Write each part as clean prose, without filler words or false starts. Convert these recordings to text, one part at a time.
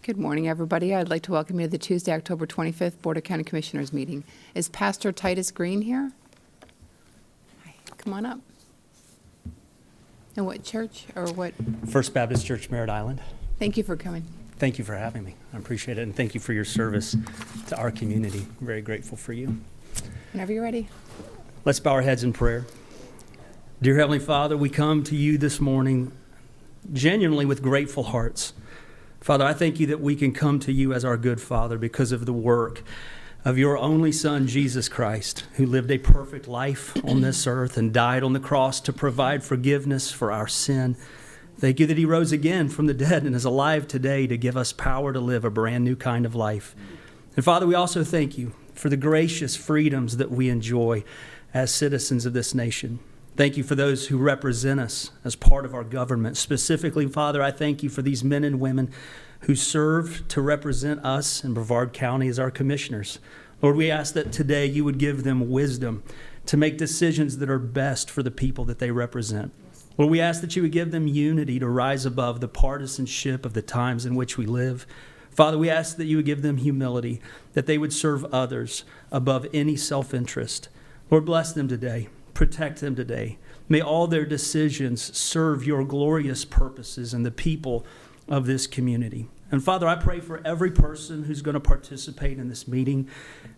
Good morning, everybody. I'd like to welcome you to the Tuesday, October 25th Board of County Commissioners meeting. Is Pastor Titus Green here? Hi, come on up. And what church or what? First Baptist Church, Merritt Island. Thank you for coming. Thank you for having me. I appreciate it, and thank you for your service to our community. I'm very grateful for you. Whenever you're ready. Let's bow our heads in prayer. Dear Heavenly Father, we come to you this morning genuinely with grateful hearts. Father, I thank you that we can come to you as our good Father because of the work of your only Son, Jesus Christ, who lived a perfect life on this earth and died on the cross to provide forgiveness for our sin. Thank you that he rose again from the dead and is alive today to give us power to live a brand new kind of life. And Father, we also thank you for the gracious freedoms that we enjoy as citizens of this nation. Thank you for those who represent us as part of our government. Specifically, Father, I thank you for these men and women who serve to represent us in Brevard County as our commissioners. Lord, we ask that today you would give them wisdom to make decisions that are best for the people that they represent. Lord, we ask that you would give them unity to rise above the partisanship of the times in which we live. Father, we ask that you would give them humility, that they would serve others above any self-interest. Lord, bless them today. Protect them today. May all their decisions serve your glorious purposes and the people of this community. And Father, I pray for every person who's going to participate in this meeting.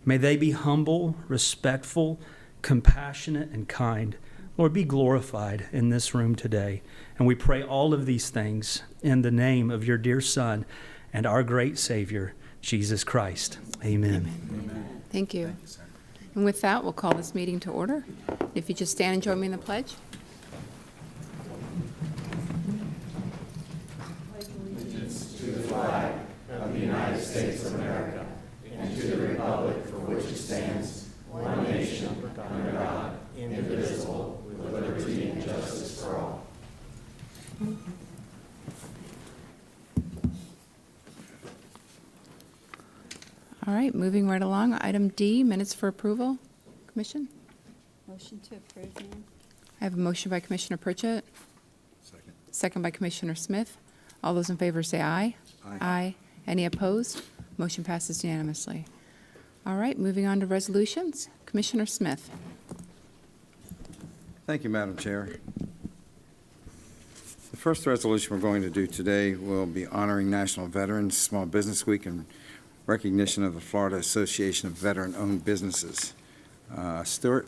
May they be humble, respectful, compassionate, and kind. Lord, be glorified in this room today. And we pray all of these things in the name of your dear Son and our great Savior, Jesus Christ. Amen. Amen. Thank you. And with that, we'll call this meeting to order. If you just stand and join me in the pledge. Allegiance to the flag of the United States of America and to the republic for which it stands, one nation, under God, indivisible, with liberty and justice for all. All right, moving right along. Item D, minutes for approval. Commission? Motion to approve, ma'am. I have a motion by Commissioner Pritchett. Second. Second by Commissioner Smith. All those in favor say aye. Aye. Any opposed? Motion passes unanimously. All right, moving on to resolutions. Commissioner Smith. Thank you, Madam Chair. The first resolution we're going to do today will be honoring National Veterans Small Business Week and recognition of the Florida Association of Veteran-Owned Businesses. Stuart?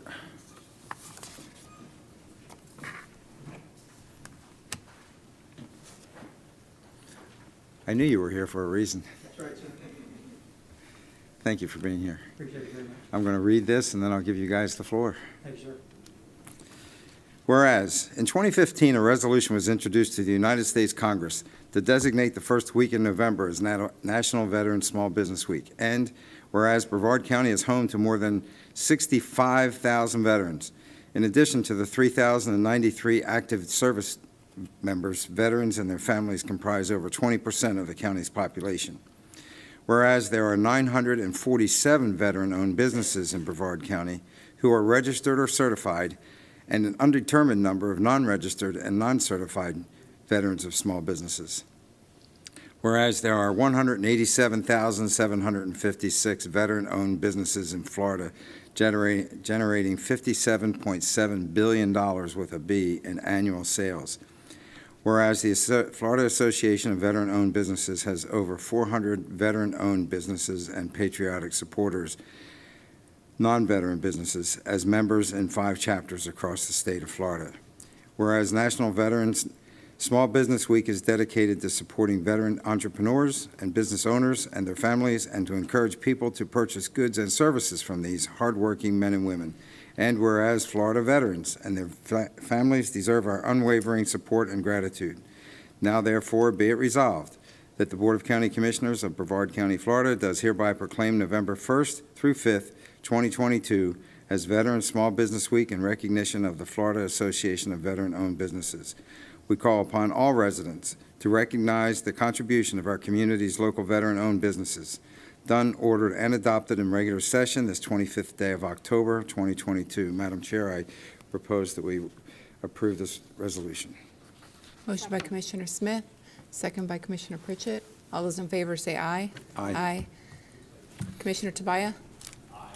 I knew you were here for a reason. That's right, sir. Thank you for being here. Appreciate it very much. I'm going to read this, and then I'll give you guys the floor. Thank you, sir. Whereas, in 2015, a resolution was introduced to the United States Congress to designate the first week in November as National Veteran Small Business Week. And whereas Brevard County is home to more than 65,000 veterans, in addition to the 3,093 active service members, veterans and their families comprise over 20% of the county's population. Whereas there are 947 veteran-owned businesses in Brevard County who are registered or certified, and an undetermined number of non-registered and non-certified veterans of small businesses. Whereas there are 187,756 veteran-owned businesses in Florida, generating $57.7 billion with a B in annual sales. Whereas the Florida Association of Veteran-Owned Businesses has over 400 veteran-owned businesses and patriotic supporters, non-veteran businesses, as members in 5 chapters across the state of Florida. Whereas National Veterans Small Business Week is dedicated to supporting veteran entrepreneurs and business owners and their families, and to encourage people to purchase goods and services from these hardworking men and women. And whereas Florida veterans and their families deserve our unwavering support and gratitude. Now, therefore, be it resolved that the Board of County Commissioners of Brevard County, Florida, does hereby proclaim November 1st through 5th, 2022 as Veteran Small Business Week in recognition of the Florida Association of Veteran-Owned Businesses. We call upon all residents to recognize the contribution of our community's local veteran-owned businesses. Done, ordered, and adopted in regular session this 25th day of October, 2022. Madam Chair, I propose that we approve this resolution. Motion by Commissioner Smith, second by Commissioner Pritchett. All those in favor say aye. Aye. Commissioner Tobias? Aye.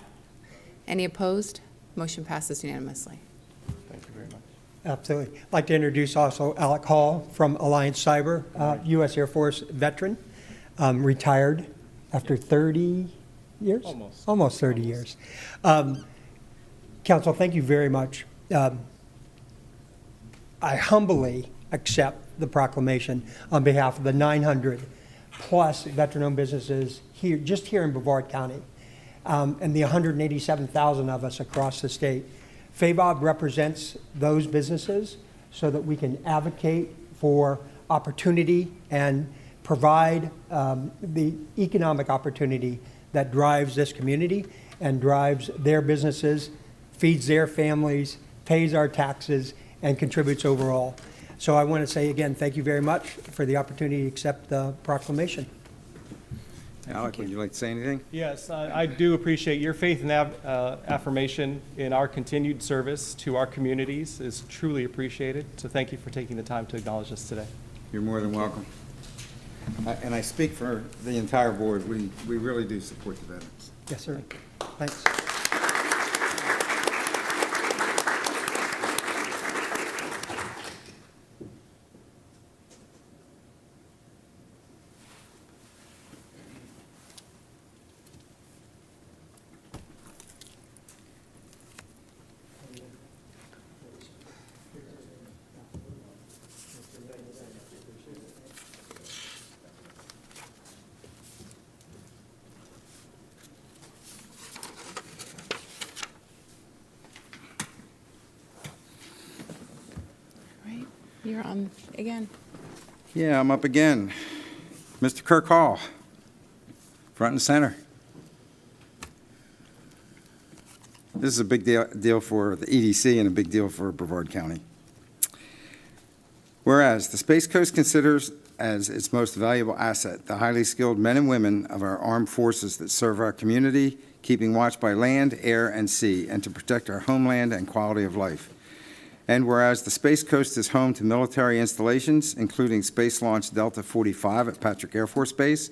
Any opposed? Motion passes unanimously. Thank you very much. Absolutely. I'd like to introduce also Alec Hall from Alliance Cyber, U.S. Air Force veteran, retired after 30 years? Almost 30 years. Council, thank you very much. I humbly accept the proclamation on behalf of the 900-plus veteran-owned businesses here, just here in Brevard County, and the 187,000 of us across the state. FABOB represents those businesses so that we can advocate for opportunity and provide the economic opportunity that drives this community and drives their businesses, feeds their families, pays our taxes, and contributes overall. So I want to say again, thank you very much for the opportunity to accept the proclamation. Alec, would you like to say anything? Yes, I do appreciate your faith and affirmation in our continued service to our communities is truly appreciated. So thank you for taking the time to acknowledge us today. You're more than welcome. And I speak for the entire board. We really do support the veterans. Yes, sir. Thanks. Right, you're on again. Yeah, I'm up again. Mr. Kirk Hall, front and center. This is a big deal for the EDC and a big deal for Brevard County. Whereas the Space Coast considers as its most valuable asset the highly skilled men and women of our armed forces that serve our community, keeping watch by land, air, and sea, and to protect our homeland and quality of life. And whereas the Space Coast is home to military installations, including Space Launch Delta 45 at Patrick Air Force Base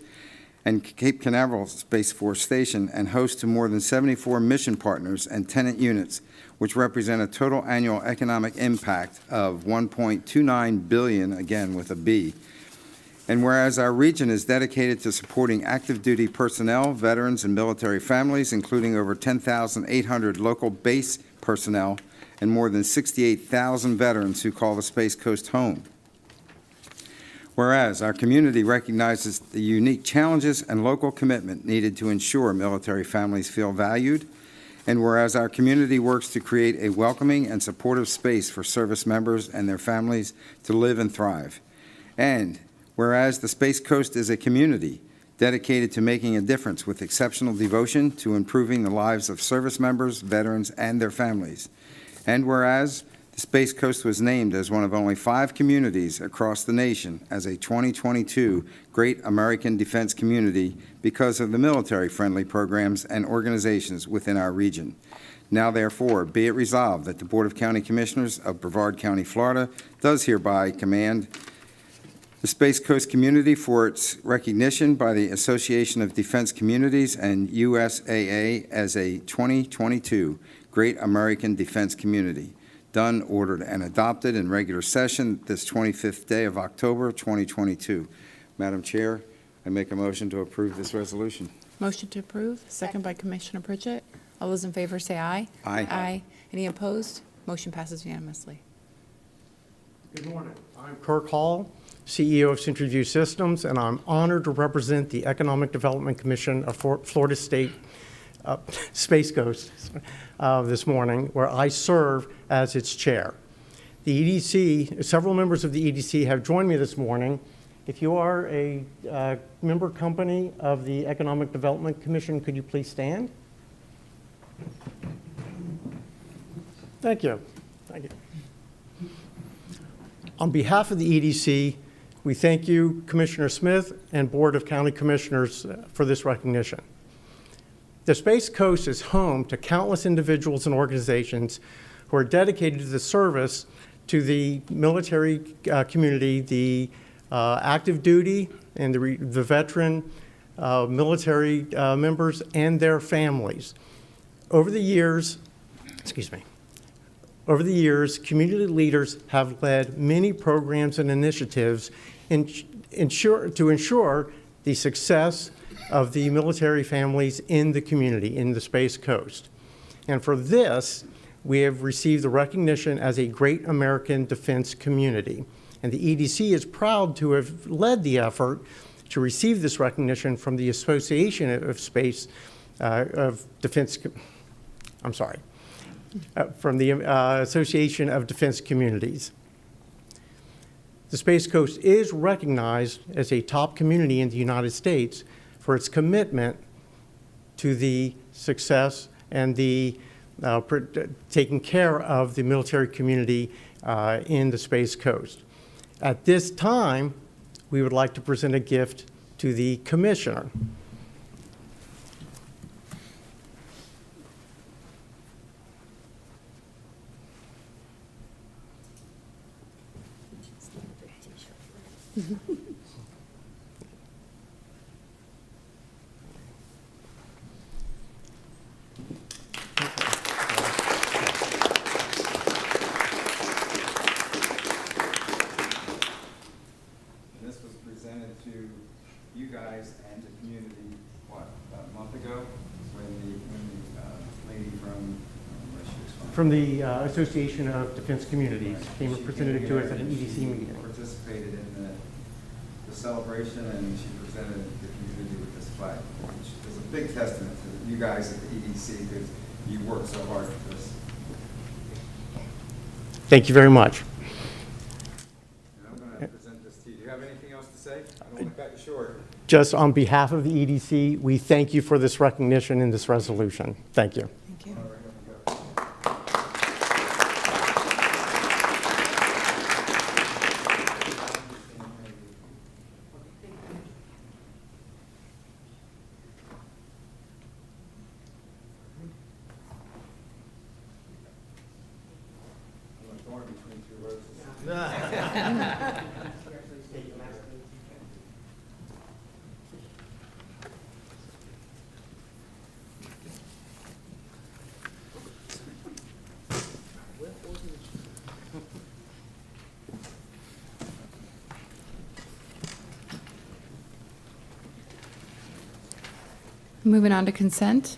and Cape Canaveral Space Force Station, and host to more than 74 mission partners and tenant units, which represent a total annual economic impact of $1.29 billion, again with a B. And whereas our region is dedicated to supporting active duty personnel, veterans, and military families, including over 10,800 local base personnel and more than 68,000 veterans who call the Space Coast home. Whereas our community recognizes the unique challenges and local commitment needed to ensure military families feel valued, and whereas our community works to create a welcoming and supportive space for service members and their families to live and thrive, and whereas the Space Coast is a community dedicated to making a difference with exceptional devotion to improving the lives of service members, veterans, and their families, and whereas the Space Coast was named as one of only 5 communities across the nation as a 2022 Great American Defense Community because of the military-friendly programs and organizations within our region. Now, therefore, be it resolved that the Board of County Commissioners of Brevard County, Florida, does hereby commend the Space Coast community for its recognition by the Association of Defense Communities and USAA as a 2022 Great American Defense Community. Done, ordered, and adopted in regular session this 25th day of October, 2022. Madam Chair, I make a motion to approve this resolution. Motion to approve, second by Commissioner Pritchett. All those in favor say aye. Aye. Aye. Any opposed? Motion passes unanimously. Good morning. I'm Kirk Hall, CEO of Century View Systems, and I'm honored to represent the Economic Development Commission of Florida State Space Coast this morning, where I serve as its chair. The EDC, several members of the EDC have joined me this morning. If you are a member company of the Economic Development Commission, could you please stand? Thank you. Thank you. On behalf of the EDC, we thank you, Commissioner Smith, and Board of County Commissioners for this recognition. The Space Coast is home to countless individuals and organizations who are dedicated to the service to the military community, the active duty and the veteran military members and their families. Over the years, community leaders have led many programs and initiatives to ensure the success of the military families in the community, in the Space Coast. And for this, we have received the recognition as a Great American Defense Community. And the EDC is proud to have led the effort to receive this recognition from the Association of from the Association of Defense Communities. The Space Coast is recognized as a top community in the United States for its commitment to the success and the taking care of the military community in the Space Coast. At this time, we would like to present a gift to the Commissioner. You guys and the community, what, about a month ago, when the lady From the Association of Defense Communities came and presented it to us at an EDC meeting. Participated in the celebration, and she presented the community with this flag, which is a big testament to you guys at the EDC, because you worked so hard for this. Thank you very much. And I'm going to present this to you. Do you have anything else to say? I don't want to cut you short. Just on behalf of the EDC, we thank you for this recognition in this resolution. Thank you. Thank you. Moving on to consent.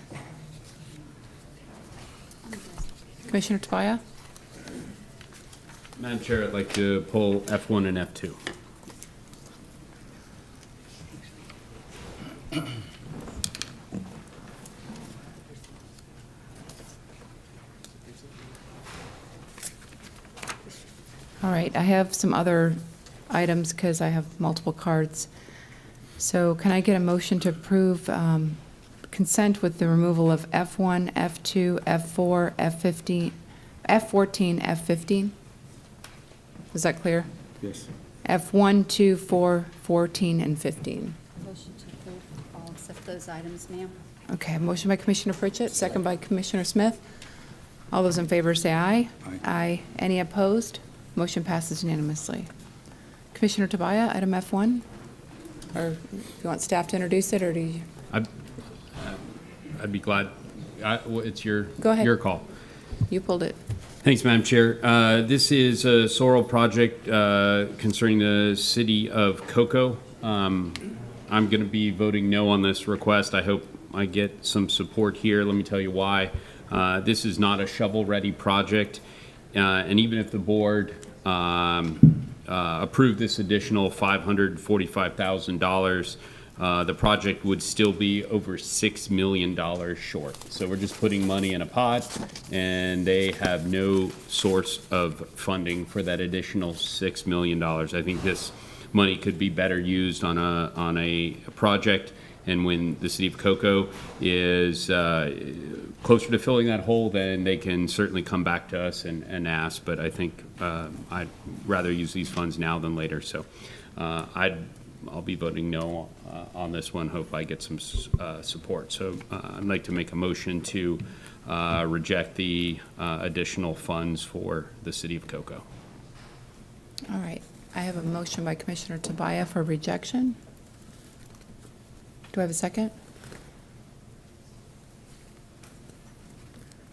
Commissioner Tobias? Madam Chair, I'd like to pull F1 and F2. All right, I have some other items because I have multiple cards. So can I get a motion to approve consent with the removal of F1, F2, F4, F15, F14, F15? Is that clear? Yes. F1, 2, 4, 14, and 15. Motion to approve all except those items, ma'am. Okay, motion by Commissioner Pritchett, second by Commissioner Smith. All those in favor say aye. Aye. Aye. Any opposed? Motion passes unanimously. Commissioner Tobias, item F1? Or do you want staff to introduce it, or do you? I'd be glad. It's your Go ahead. your call. You pulled it. Thanks, Madam Chair. This is a SORL project concerning the city of Cocoa. I'm going to be voting no on this request. I hope I get some support here. Let me tell you why. This is not a shovel-ready project, and even if the board approved this additional $545,000, the project would still be over $6 million short. So we're just putting money in a pot, and they have no source of funding for that additional $6 million. I think this money could be better used on a project, and when the city of Cocoa is closer to filling that hole, then they can certainly come back to us and ask. But I think I'd rather use these funds now than later. So I'll be voting no on this one. Hope I get some support. So I'd like to make a motion to reject the additional funds for the city of Cocoa. All right. I have a motion by Commissioner Tobias for rejection. Do I have a second?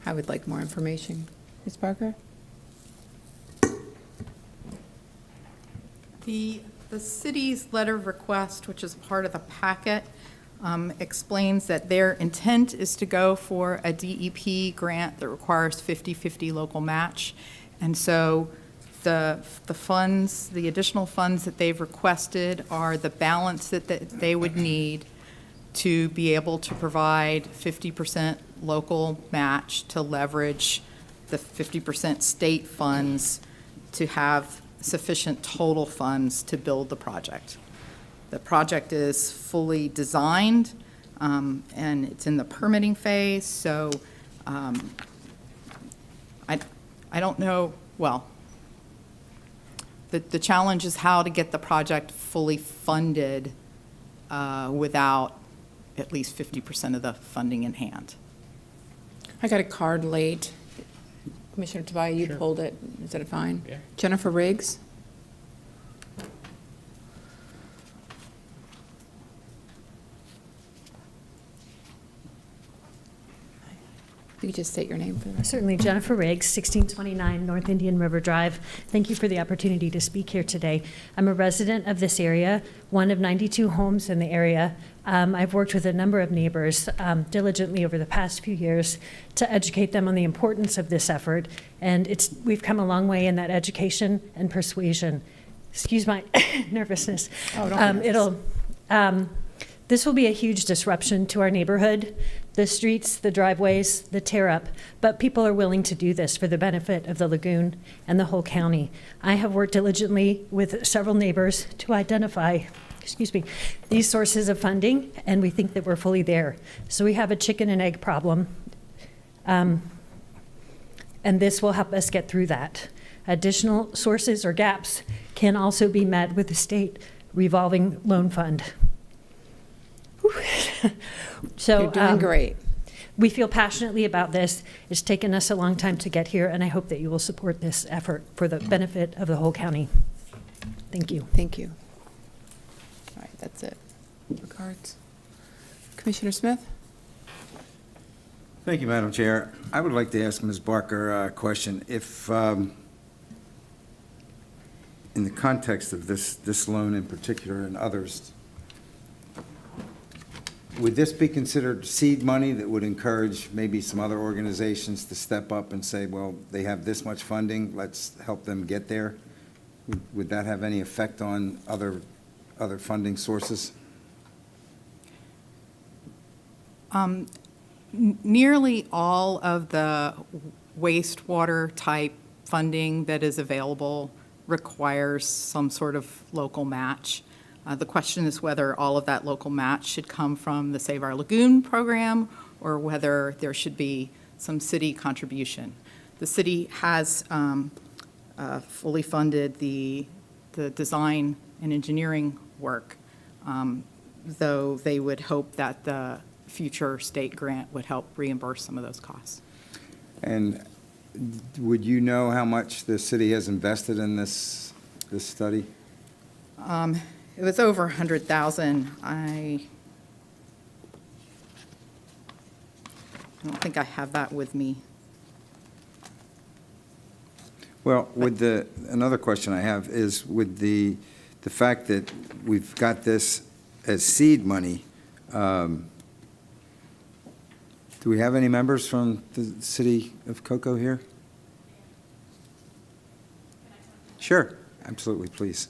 I would like more information. Ms. Barker? The city's letter of request, which is part of the packet, explains that their intent is to go for a DEP grant that requires 50-50 local match. And so the funds, the additional funds that they've requested are the balance that they would need to be able to provide 50% local match to leverage the 50% state funds to have sufficient total funds to build the project. The project is fully designed, and it's in the permitting phase, so I don't know, well, the challenge is how to get the project fully funded without at least 50% of the funding in hand. I got a card late. Commissioner Tobias, you pulled it. Is that fine? Yeah. Jennifer Riggs? You could just state your name for the record. Certainly, Jennifer Riggs, 1629 North Indian River Drive. Thank you for the opportunity to speak here today. I'm a resident of this area, one of 92 homes in the area. I've worked with a number of neighbors diligently over the past few years to educate them on the importance of this effort, and we've come a long way in that education and persuasion. Excuse my nervousness. Oh, don't be nervous. This will be a huge disruption to our neighborhood, the streets, the driveways, the tear up, but people are willing to do this for the benefit of the lagoon and the whole county. I have worked diligently with several neighbors to identify, these sources of funding, and we think that we're fully there. So we have a chicken and egg problem, and this will help us get through that. Additional sources or gaps can also be met with the state revolving loan fund. So You're doing great. We feel passionately about this. It's taken us a long time to get here, and I hope that you will support this effort for the benefit of the whole county. Thank you. Thank you. All right, that's it for cards. Commissioner Smith? Thank you, Madam Chair. I would like to ask Ms. Barker a question. If, in the context of this loan in particular and others, would this be considered seed money that would encourage maybe some other organizations to step up and say, well, they have this much funding, let's help them get there? Would that have any effect on other funding sources? Nearly all of the wastewater type funding that is available requires some sort of local match. The question is whether all of that local match should come from the Save Our Lagoon program or whether there should be some city contribution. The city has fully funded the design and engineering work, though they would hope that the future state grant would help reimburse some of those costs. And would you know how much the city has invested in this study? It was over 100,000. I don't think I have that with me. Well, another question I have is with the fact that we've got this as seed money, do we have any members from the city of Cocoa here? Sure, absolutely, please.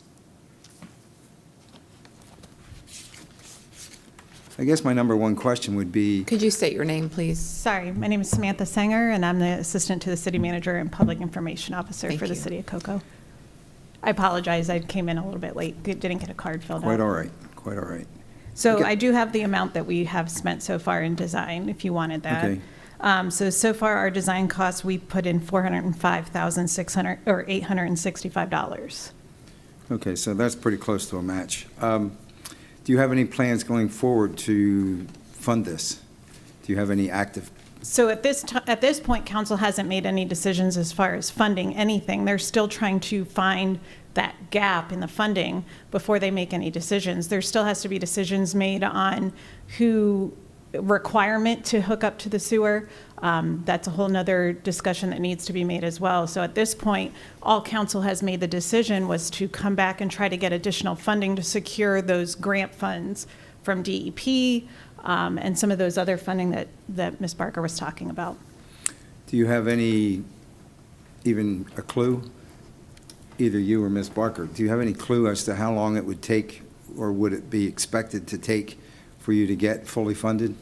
I guess my number one question would be, Could you state your name, please? Sorry, my name is Samantha Sanger, and I'm the Assistant to the City Manager and Public Information Officer Thank for the you. City of Cocoa. I apologize, I came in a little bit late, didn't get a card filled out. quite all right, quite all right. So Okay. I do have the amount that we have spent so far in design, if you wanted that. Okay. So far, our design costs, we put in $405,600, or $865. Okay, so that's pretty close to a match. Do you have any plans going forward to fund this? Do Do you have any active? So at this point, council hasn't made any decisions as far as funding anything. They're still trying to find that gap in the funding before they make any decisions. There still has to be decisions made on who requirement to hook up to the sewer. That's a whole nother discussion that needs to be made as well. So at this point, all council has made the decision was to come back and try to get additional funding to secure those grant funds from DEP, and some of those other funding that Ms. Barker was talking about. Do you have any, even a clue, either you or Ms. Barker, do you have any clue as to how long it would take, or would it be expected to take for you to get fully funded?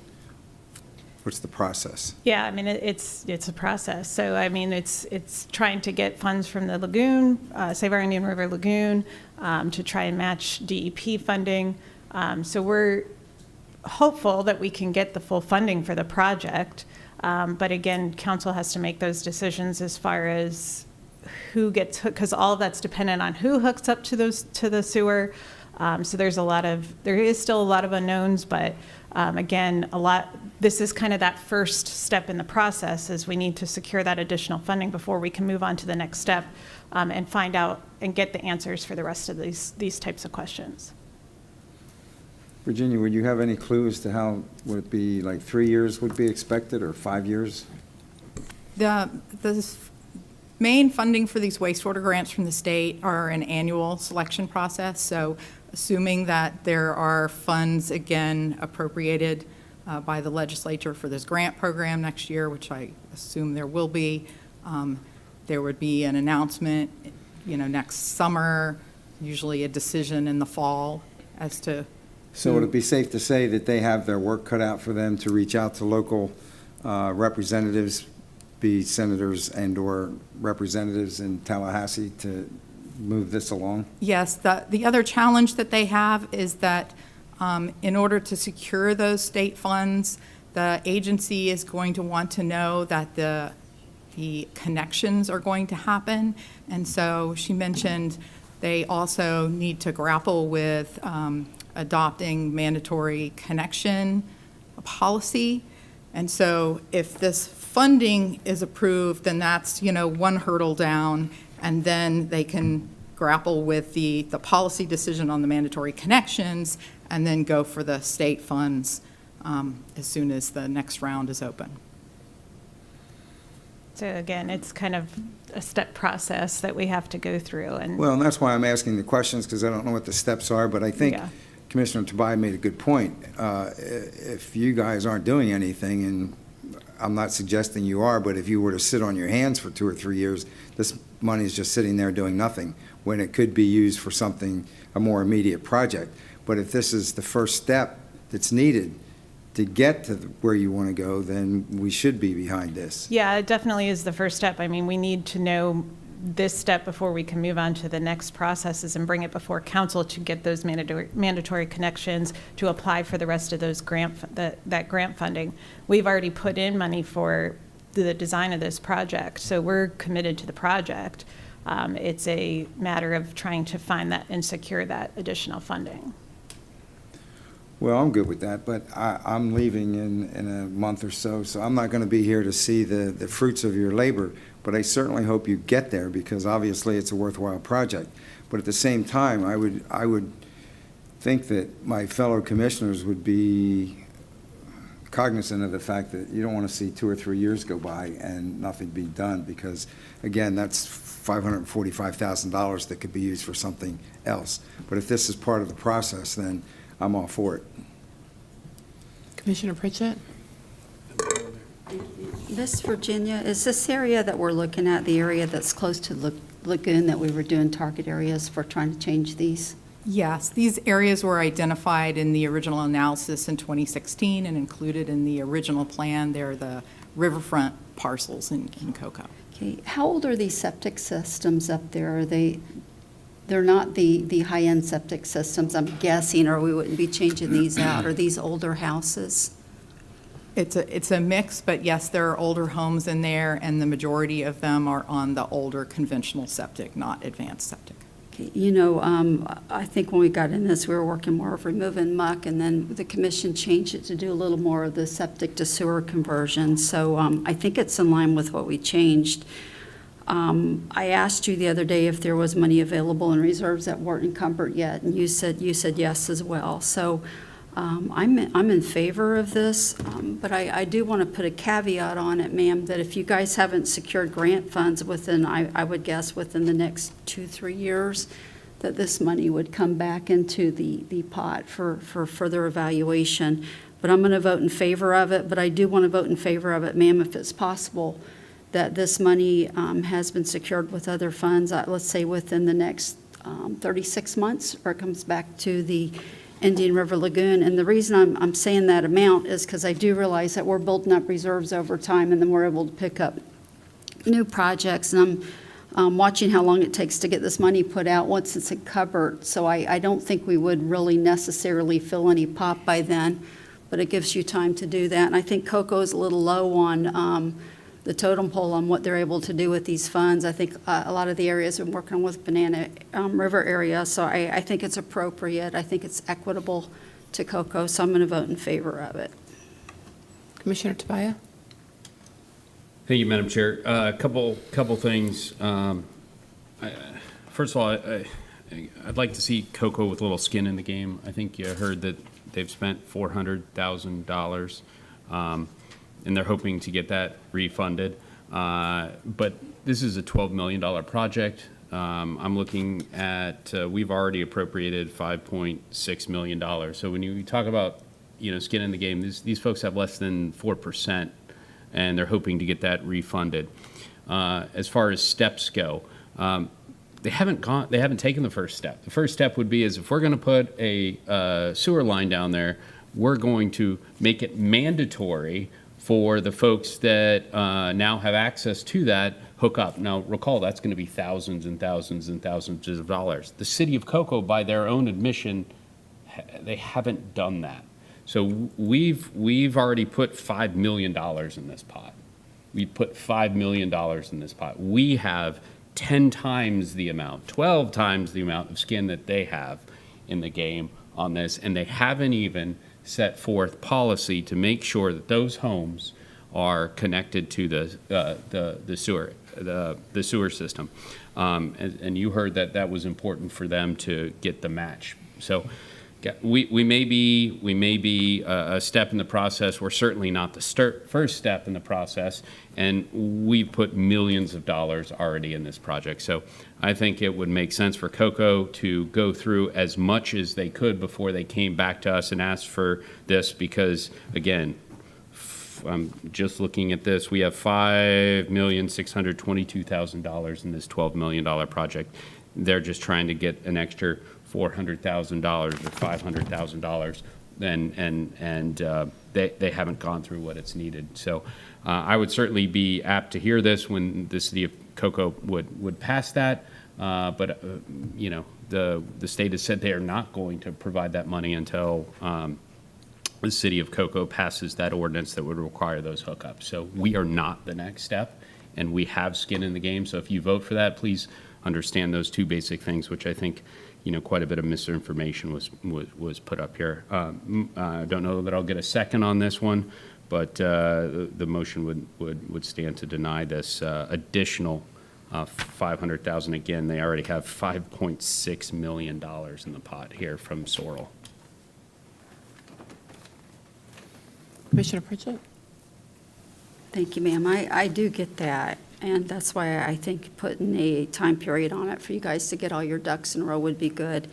What's the process? Yeah, I mean, it's a process. So, I mean, it's trying to get funds from the Lagoon, Save Our Indian River Lagoon, to try and match DEP funding. So we're hopeful that we can get the full funding for the project. But again, council has to make those decisions as far as who gets hooked, because all of that's dependent on who hooks up to the sewer. So there is still a lot of unknowns, but again, this is kind of that first step in the process, is we need to secure that additional funding before we can move on to the next step, and find out and get the answers for the rest of these types of questions. Virginia, would you have any clue as to how, would it be like 3 years would be expected, or 5 years? The main funding for these wastewater grants from the state are an annual selection process. So assuming that there are funds, again, appropriated by the legislature for this grant program next year, which I assume there will be, there would be an announcement, next summer, usually a decision in the fall as to. So would it be safe to say that they have their work cut out for them to reach out to local representatives, be senators and/or representatives in Tallahassee, to move this along? Yes, the other challenge that they have is that in order to secure those state funds, the agency is going to want to know that the connections are going to happen. And so she mentioned they also need to grapple with adopting mandatory connection policy. And so if this funding is approved, then that's, one hurdle down, and then they can grapple with the policy decision on the mandatory connections, and then go for the state funds as soon as the next round is open. So again, it's kind of a step process that we have to go through. And Well, and that's why I'm asking the questions, because I don't know what the steps are, but I think Yeah. Commissioner Tobias made a good point. If you guys aren't doing anything, and I'm not suggesting you are, but if you were to sit on your hands for 2 or 3 years, this money is just sitting there doing nothing, when it could be used for something, a more immediate project. But if this is the first step that's needed to get to where you want to go, then we should be behind this. yeah, it definitely is the first step. I mean, we need to know this step before we can move on to the next processes and bring it before council to get those mandatory connections, to apply for the rest of those that grant funding. We've already put in money for the design of this project, so we're committed to the project. It's a matter of trying to find that and secure that additional funding. Well, I'm good with that, but I'm leaving in a month or so, so I'm not going to be here to see the fruits of your labor, but I certainly hope you get there, because obviously it's a worthwhile project. But at the same time, I would think that my fellow commissioners would be cognizant of the fact that you don't want to see 2 or 3 years go by and nothing be done, because, again, that's $545,000 that could be used for something else. But if this is part of the process, then I'm all for it. Commissioner Pritchett? This, Virginia, is this area that we're looking at, the area that's close to Lagoon, that we were doing target areas for trying to change these? Yes, these areas were identified in the original analysis in 2016 and included in the original plan. They're the riverfront parcels in Cocoa. Okay, how old are these septic systems up there? They're not the high-end septic systems, I'm guessing, or we wouldn't be changing these out. Are these older houses? It's a mix, but yes, there are older homes in there, and the majority of them are on the older conventional septic, not advanced septic. You know, I think when we got in this, we were working more of removing muck, and then the commission changed it to do a little more of the septic to sewer conversion. So I think it's in line with what we changed. I asked you the other day if there was money available in reserves that weren't encumbered yet, and you said yes as well. So I'm in favor of this, but I do want to put a caveat on it, ma'am, that if you guys haven't secured grant funds within, I would guess, within the next 2-3 years, that this money would come back into the pot for further evaluation. But I'm going to vote in favor of it, but I do want to vote in favor of it, ma'am, if it's possible, that this money has been secured with other funds, let's say within the next 36 months, or it comes back to the Indian River Lagoon. And the reason I'm saying that amount is because I do realize that we're building up reserves over time, and then we're able to pick up new projects. And I'm watching how long it takes to get this money put out once it's encumbered. So I don't think we would really necessarily fill any pot by then, but it gives you time to do that. And I think Coco's a little low on the totem pole on what they're able to do with these funds. I think a lot of the areas we're working with Banana River area, so I think it's appropriate. I think it's equitable to Coco, so I'm going to vote in favor of it. Commissioner Tobias? Thank you, Madam Chair. A couple things. First of all, I'd like to see Coco with a little skin in the game. I think you heard that they've spent $400,000. And they're hoping to get that refunded. But this is a $12 million project. I'm looking at, we've already appropriated $5.6 million. So when you talk about, skin in the game, these folks have less than 4%, and they're hoping to get that refunded. As far as steps go, they haven't taken the first step. The first step would be is if we're going to put a sewer line down there, we're going to make it mandatory for the folks that now have access to that hook up. Now, recall, that's going to be thousands and thousands and thousands of dollars. The city of Cocoa, by their own admission, they haven't done that. So we've already put $5 million in this pot. We put $5 million in this pot. We have 10 times the amount, 12 times the amount of skin that they have in the game on this, and they haven't even set forth policy to make sure that those homes are connected to the sewer system. And you heard that was important for them to get the match. So we may be a step in the process. We're certainly not the first step in the process, and we've put millions of dollars already in this project. So I think it would make sense for Cocoa to go through as much as they could before they came back to us and asked for this, because, again, I'm just looking at this. We have $5,622,000 in this $12 million project. They're just trying to get an extra $400,000 or $500,000, and they haven't gone through what it's needed. So I would certainly be apt to hear this when the city of Cocoa would pass that. But the state has said they are not going to provide that money until the city of Cocoa passes that ordinance that would require those hookups. So we are not the next step, and we have skin in the game. So if you vote for that, please understand those two basic things, which I think quite a bit of misinformation was put up here. I don't know that I'll get a second on this one, but the motion would stand to deny this additional $500,000. Again, they already have $5.6 million in the pot here from Sorrel. Commissioner Pritchett? Thank you, ma'am. I do get that, and that's why I think putting a time period on it for you guys to get all your ducks in a row would be good.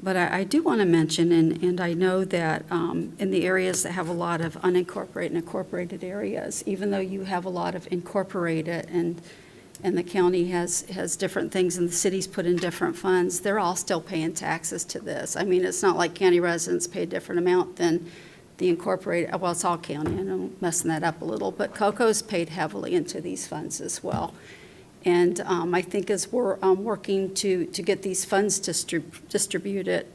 But I do want to mention, and I know that in the areas that have a lot of unincorporated and incorporated areas, even though you have a lot of incorporated and the county has different things and the city's put in different funds, they're all still paying taxes to this. I mean, it's not like county residents pay a different amount than the incorporated, well, it's all county, I know I'm messing that up a little, but Coco's paid heavily into these funds as well. And I think as we're working to get these funds distributed,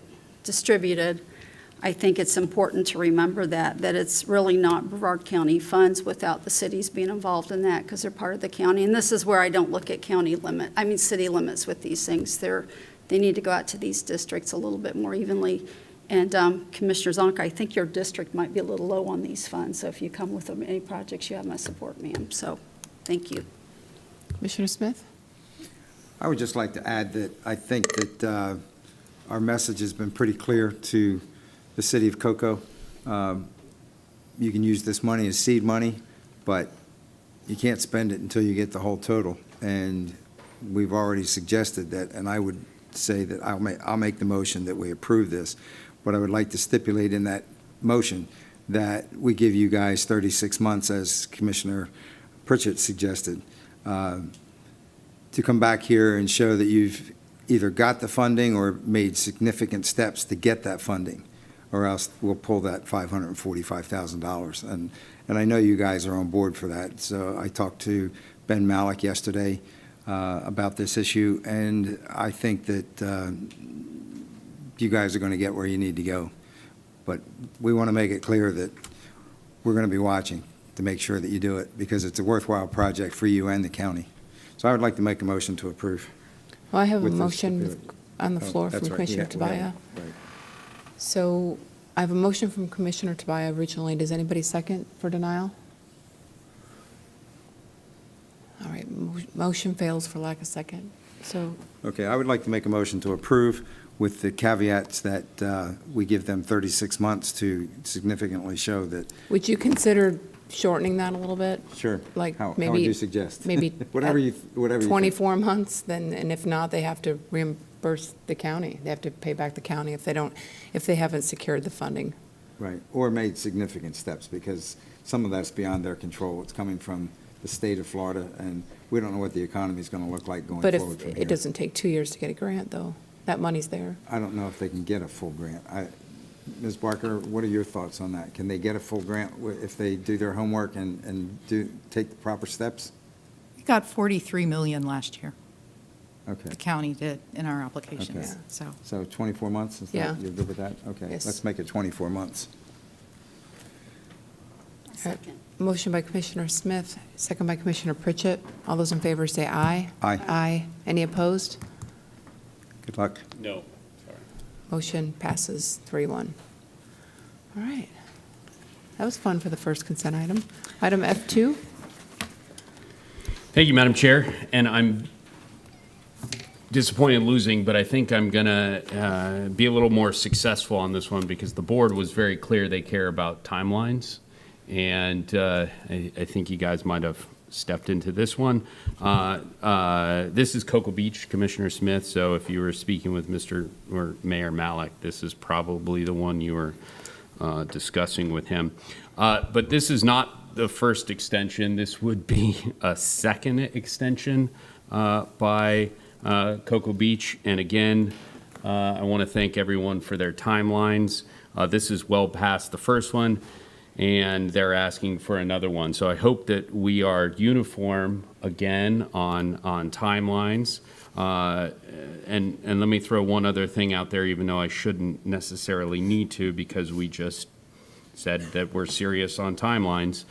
I think it's important to remember that it's really not Brevard County funds without the cities being involved in that, because they're part of the county. And this is where I don't look at city limits with these things. They're they need to go out to these districts a little bit more evenly. And Commissioner Zonka, I think your district might be a little low on these funds, so if you come with any projects, you have my support, ma'am. So, thank you. Commissioner Smith? I would just like to add that I think that our message has been pretty clear to the city of Cocoa. You can use this money as seed money, but you can't spend it until you get the whole total. And we've already suggested that, and I would say that I'll make the motion that we approve this. But I would like to stipulate in that motion that we give you guys 36 months, as Commissioner Pritchett suggested, to come back here and show that you've either got the funding or made significant steps to get that funding, or else we'll pull that $545,000. And I know you guys are on board for that. So I talked to Ben Malik yesterday about this issue, and I think that you guys are going to get where you need to go. But we want to make it clear that we're going to be watching to make sure that you do it, because it's a worthwhile project for you and the county. So I would like to make a motion to approve. Well, I have a With this motion stipulation. on the floor That's from right. Commissioner Yeah, Tobias. right. So I have a motion from Commissioner Tobias originally. Does anybody second for denial? All right, motion fails for lack of second. So, Okay, I would like to make a motion to approve with the caveats that we give them 36 months to significantly show that. would you consider shortening that a little bit? Sure. Like How would maybe- you suggest? maybe Whatever you think. 24 months, then, and if not, they have to reimburse the county. They have to pay back the county if they haven't secured the funding. Right, or made significant steps, because some of that's beyond their control. It's coming from the state of Florida, and we don't know what the economy is going to look like going But forward from if, here. it doesn't take 2 years to get a grant, though. That money's there. I don't know if they can get a full grant. Ms. Barker, what are your thoughts on that? Can they get a full grant if they do their homework and take the proper steps? We got 43 million last year, Okay. the county did, in our applications, Okay. so. So 24 months, is that, Yeah. you're good with that? Okay, Yes. let's make it 24 months. Second. Motion by Commissioner Smith, second by Commissioner Pritchett. All those in favor say aye. Aye. Aye. Any opposed? Good luck. No, sorry. Motion passes 3-1. All right. That was fun for the first consent item. Item F2, Thank you, Madam Chair, and I'm disappointed in losing, but I think I'm going to be a little more successful on this one because the board was very clear they care about timelines, and I think you guys might have stepped into this one. This is Cocoa Beach, Commissioner Smith, so if you were speaking with Mr. or Mayor Malik, this is probably the one you were discussing with him. But this is not the first extension. This would be a second extension by Cocoa Beach. And again, I want to thank everyone for their timelines. This is well past the first one, and they're asking for another one. So I hope that we are uniform again on timelines. And let me throw one other thing out there, even though I shouldn't necessarily need to, because we just said that we're serious on timelines.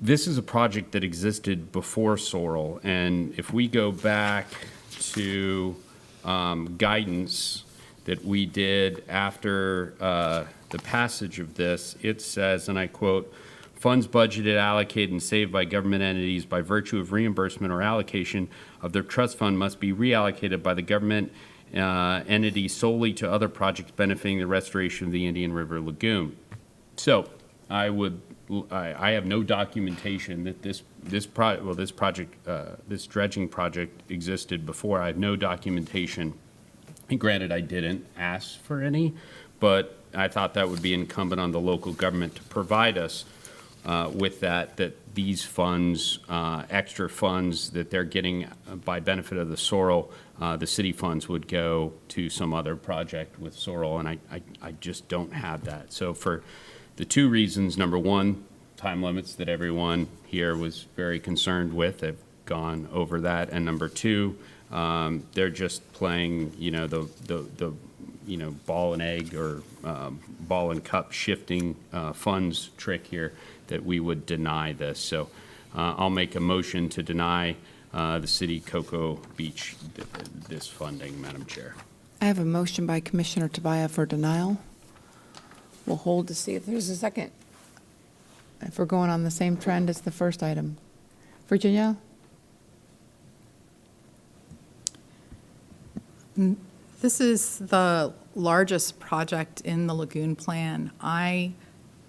This is a project that existed before Sorrel, and if we go back to guidance that we did after the passage of this, it says, and I quote, "Funds budgeted, allocated, and saved by government entities by virtue of reimbursement or allocation of their trust fund must be reallocated by the government entity solely to other projects benefiting the restoration of the Indian River Lagoon." So I have no documentation that this dredging project existed before. I have no documentation. And granted, I didn't ask for any, but I thought that would be incumbent on the local government to provide us with that these funds, extra funds that they're getting by benefit of the Sorrel, the city funds would go to some other project with Sorrel, and I just don't have that. So for the two reasons, number one, time limits that everyone here was very concerned with, have gone over that, and number two, they're just playing, the ball and egg or ball and cup shifting funds trick here, that we would deny this. So I'll make a motion to deny the city Cocoa Beach this funding, Madam Chair. I have a motion by Commissioner Tobias for denial. We'll hold to see if there's a second. If we're going on the same trend as the first item. Virginia? This is the largest project in the Lagoon plan. I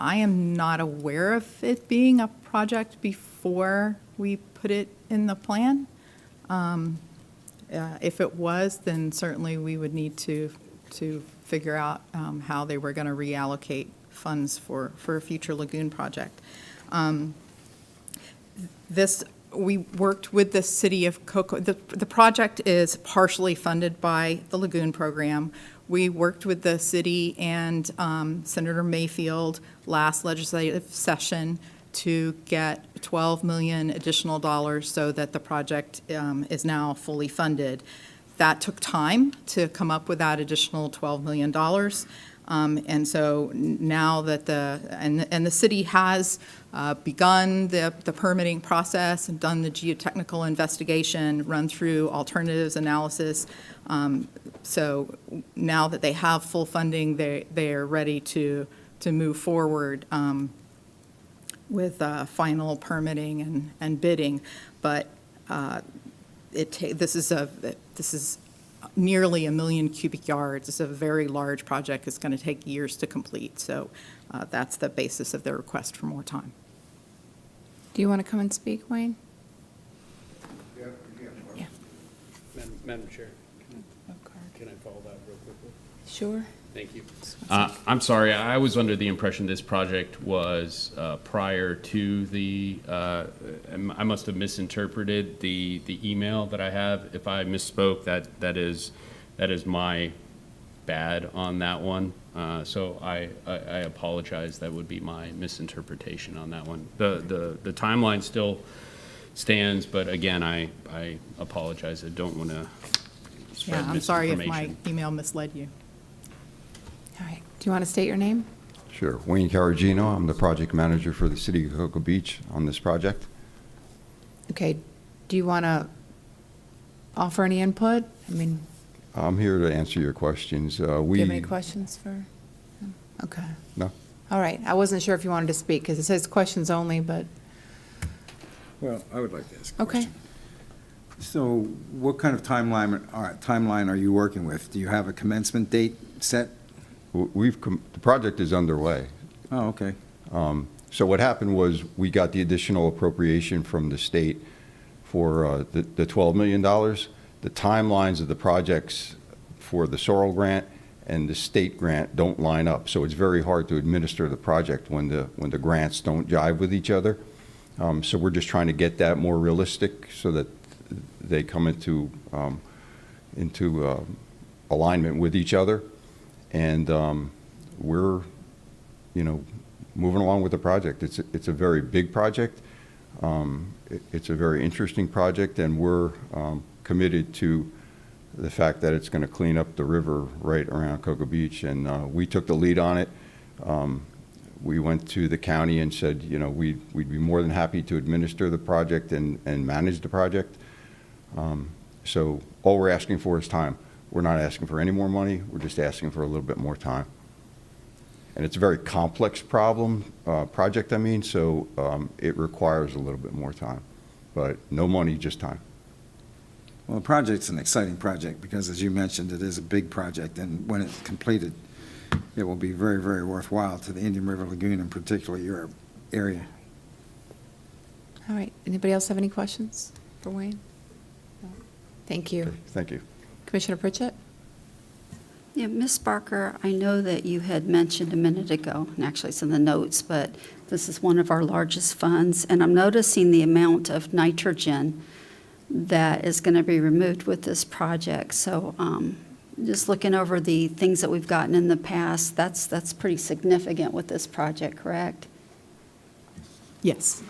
am not aware of it being a project before we put it in the plan. If it was, then certainly we would need to figure out how they were going to reallocate funds for a future lagoon project. We worked with the city of Cocoa. The project is partially funded by the Lagoon program. We worked with the city and Senator Mayfield last legislative session to get $12 million additional dollars so that the project is now fully funded. That took time to come up with that additional $12 million. And so now that the city has begun the permitting process and done the geotechnical investigation, run through alternatives analysis. So now that they have full funding, they are ready to move forward with final permitting and bidding. But this is nearly 1 million cubic yards. It's a very large project. It's going to take years to complete. So that's the basis of their request for more time. Do you want to come and speak, Wayne? Yeah. Madam Chair, can I follow that real quickly? Sure. Thank you. I'm sorry, I was under the impression this project was prior to the, I must have misinterpreted the email that I have. If I misspoke, that is my bad on that one. So I apologize. That would be my misinterpretation on that one. The timeline still stands, but again, I apologize. I don't want to spread Yeah, I'm sorry if my misinformation. email misled you. All right. Do you want to state your name? Sure. Wayne Caragino. I'm the project manager for the city of Cocoa Beach on this project. Okay. Do you want to offer any input? I mean, I'm here to answer your questions. do you have any questions for him? Okay. No? All right. I wasn't sure if you wanted to speak because it says questions only, but Well, I would like to ask a okay. question. So what kind of timeline are you working with? Do you have a commencement date set? The project is underway. Oh, okay. So what happened was we got the additional appropriation from the state for the $12 million. The timelines of the projects for the Sorrel grant and the state grant don't line up. So it's very hard to administer the project when the grants don't jive with each other. So we're just trying to get that more realistic so that they come into alignment with each other. And we're, moving along with the project. It's a very big project. It's a very interesting project, and we're committed to the fact that it's going to clean up the river right around Cocoa Beach. And we took the lead on it. We went to the county and said, we'd be more than happy to administer the project and manage the project. So all we're asking for is time. We're not asking for any more money. We're just asking for a little bit more time. And it's a very complex project, so it requires a little bit more time. But no money, just time. Well, the project's an exciting project because, as you mentioned, it is a big project, and when it's completed, it will be very, very worthwhile to the Indian River Lagoon, and particularly your area. All right. Anybody else have any questions for Wayne? No. Thank you. Okay, thank you. Commissioner Pritchett? Yeah, Ms. Barker, I know that you had mentioned a minute ago, and actually it's in the notes, but this is one of our largest funds, and I'm noticing the amount of nitrogen that is going to be removed with this project. So just looking over the things that we've gotten in the past, that's pretty significant with this project, correct? Yes.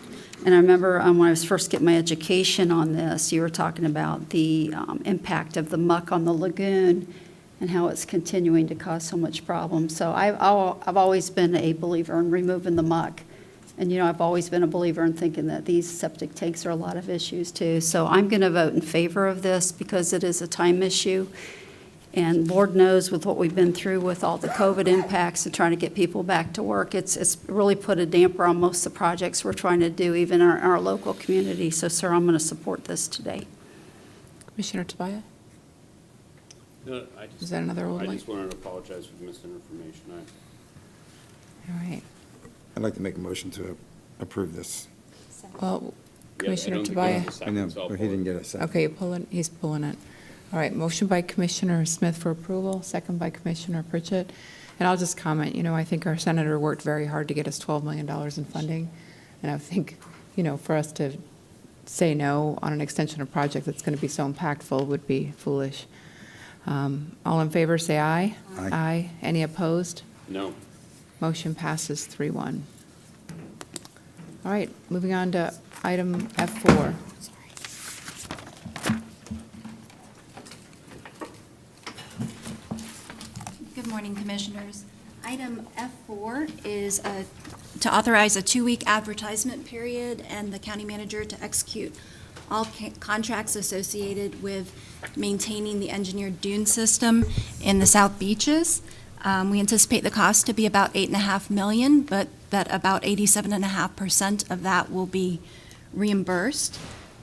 And I remember when I was first getting my education on this, you were talking about the impact of the muck on the lagoon and how it's continuing to cause so much problem. So I've always been a believer in removing the muck And, I've always been a believer in thinking that these septic tanks are a lot of issues too. So I'm going to vote in favor of this because it is a time issue. And Lord knows with what we've been through with all the COVID impacts and trying to get people back to work, it's really put a damper on most of the projects we're trying to do, even in our local community. So, sir, I'm going to support this today. Commissioner Tobias? No, Is that another old I one? just wanted to apologize for the misinformation. All right. I'd like to make a motion to approve this. Well, Commissioner I don't think we have Tobias? a second, so I'll But he pull it. didn't get a second. Okay, he's pulling it. All right, motion by Commissioner Smith for approval, second by Commissioner Pritchett. And I'll just comment, I think our senator worked very hard to get us $12 million in funding. And I think, for us to say no on an extension of project that's going to be so impactful would be foolish. All in favor, say aye. Aye. Aye. Any opposed? No. Motion passes 3-1. All right, moving on to item F4. Good morning, Commissioners. Item F4 is to authorize a 2-week advertisement period and the county manager to execute all contracts associated with maintaining the engineered dune system in the South Beaches. We anticipate the cost to be about $8.5 million, but that about 87.5% of that will be reimbursed.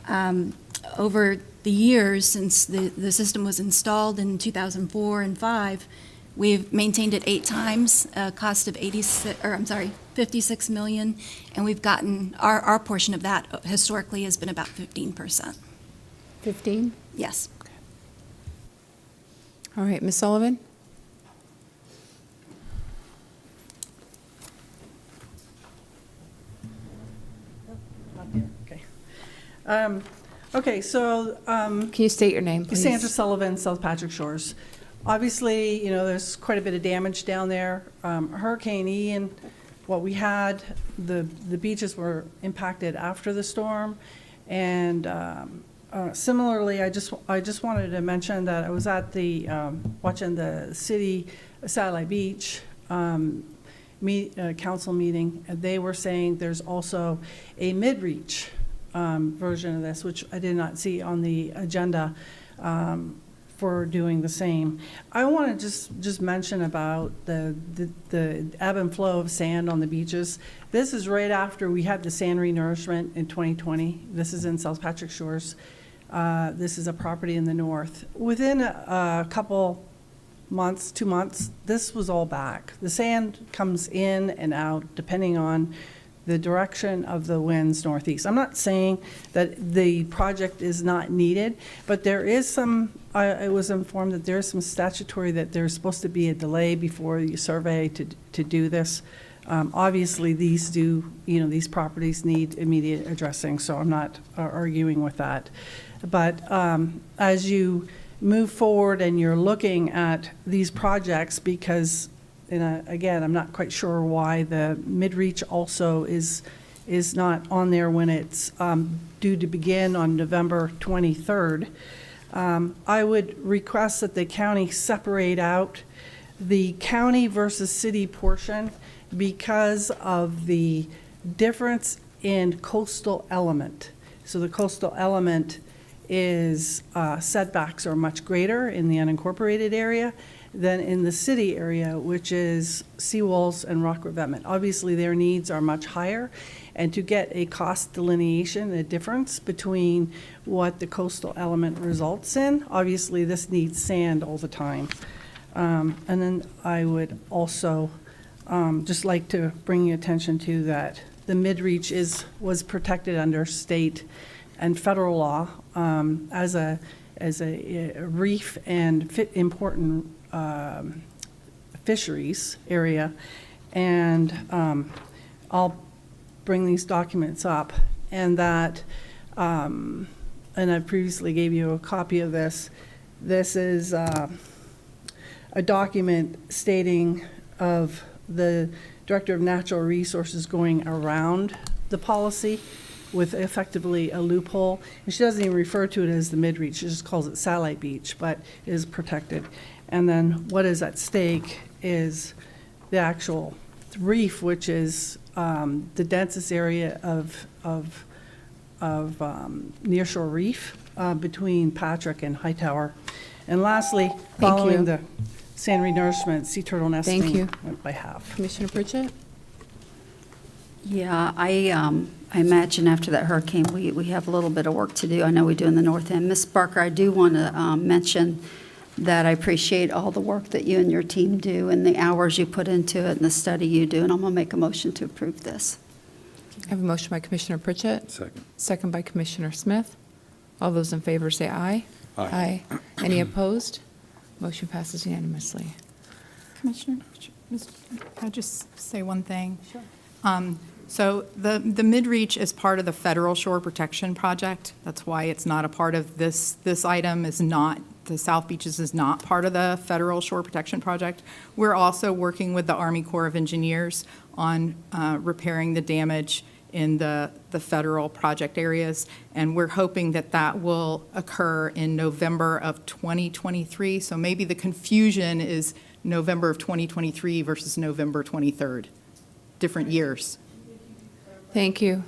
Over the years since the system was installed in 2004 and 5, we've maintained it 8 times, a cost of $56 million, and we've gotten, our portion of that historically has been about 15%. 15? Yes. All right, Ms. Sullivan? Okay. Okay, so Can you state your name, please? Sandra Sullivan, South Patrick Shores. Obviously, there's quite a bit of damage down there. Hurricane Ian, what we had, the beaches were impacted after the storm. And similarly, I just wanted to mention that I was at the, watching the city satellite beach council meeting. And they were saying there's also a mid-reach version of this, which I did not see on the agenda for doing the same. I want to just mention about the ebb and flow of sand on the beaches. This is right after we had the sand renourishment in 2020. This is in South Patrick Shores. This is a property in the north. Within a couple months, 2 months, this was all back. The sand comes in and out depending on the direction of the winds northeast. I'm not saying that the project is not needed, but there is some, I was informed that there's some statutory that there's supposed to be a delay before you survey to do this. Obviously, these properties need immediate addressing, so I'm not arguing with that. But as you move forward and you're looking at these projects, because again, I'm not quite sure why the mid-reach also is not on there when it's due to begin on November 23rd. I would request that the county separate out the county versus city portion because of the difference in coastal element. So the coastal element is setbacks are much greater in the unincorporated area than in the city area, which is seawalls and rock revetment. Obviously, their needs are much higher, and to get a cost delineation, a difference between what the coastal element results in, obviously this needs sand all the time. And then I would also just like to bring your attention to that the mid-reach was protected under state and federal law as a reef and important fisheries area, and I'll bring these documents up, and that, and I previously gave you a copy of this. This is a document stating of the Director of Natural Resources going around the policy with effectively a loophole. And she doesn't even refer to it as the mid-reach, she just calls it satellite beach, but it is protected. And then what is at stake is the actual Reef, which is the densest area of nearshore reef between Patrick and Hightower. And lastly, following you. the sand renourishment, sea turtle nesting. Thank you. By half. Commissioner Pritchett? Yeah, I imagine after that hurricane, we have a little bit of work to do. I know we do in the north end. Ms. Barker, I do want to mention that I appreciate all the work that you and your team do and the hours you put into it and the study you do, and I'm going to make a motion to approve this. I have a motion by Commissioner Pritchett. Second. Second by Commissioner Smith. All those in favor say aye. Aye. Any opposed? Motion passes unanimously. Commissioner, can I just say one thing? Sure. So the mid-reach is part of the federal shore protection project. That's why it's not a part of this item is not, the South Beaches is not part of the federal shore protection project. We're also working with the Army Corps of Engineers on repairing the damage in the federal project areas, and we're hoping that that will occur in November of 2023. So maybe the confusion is November of 2023 versus November 23rd, different years. Thank you.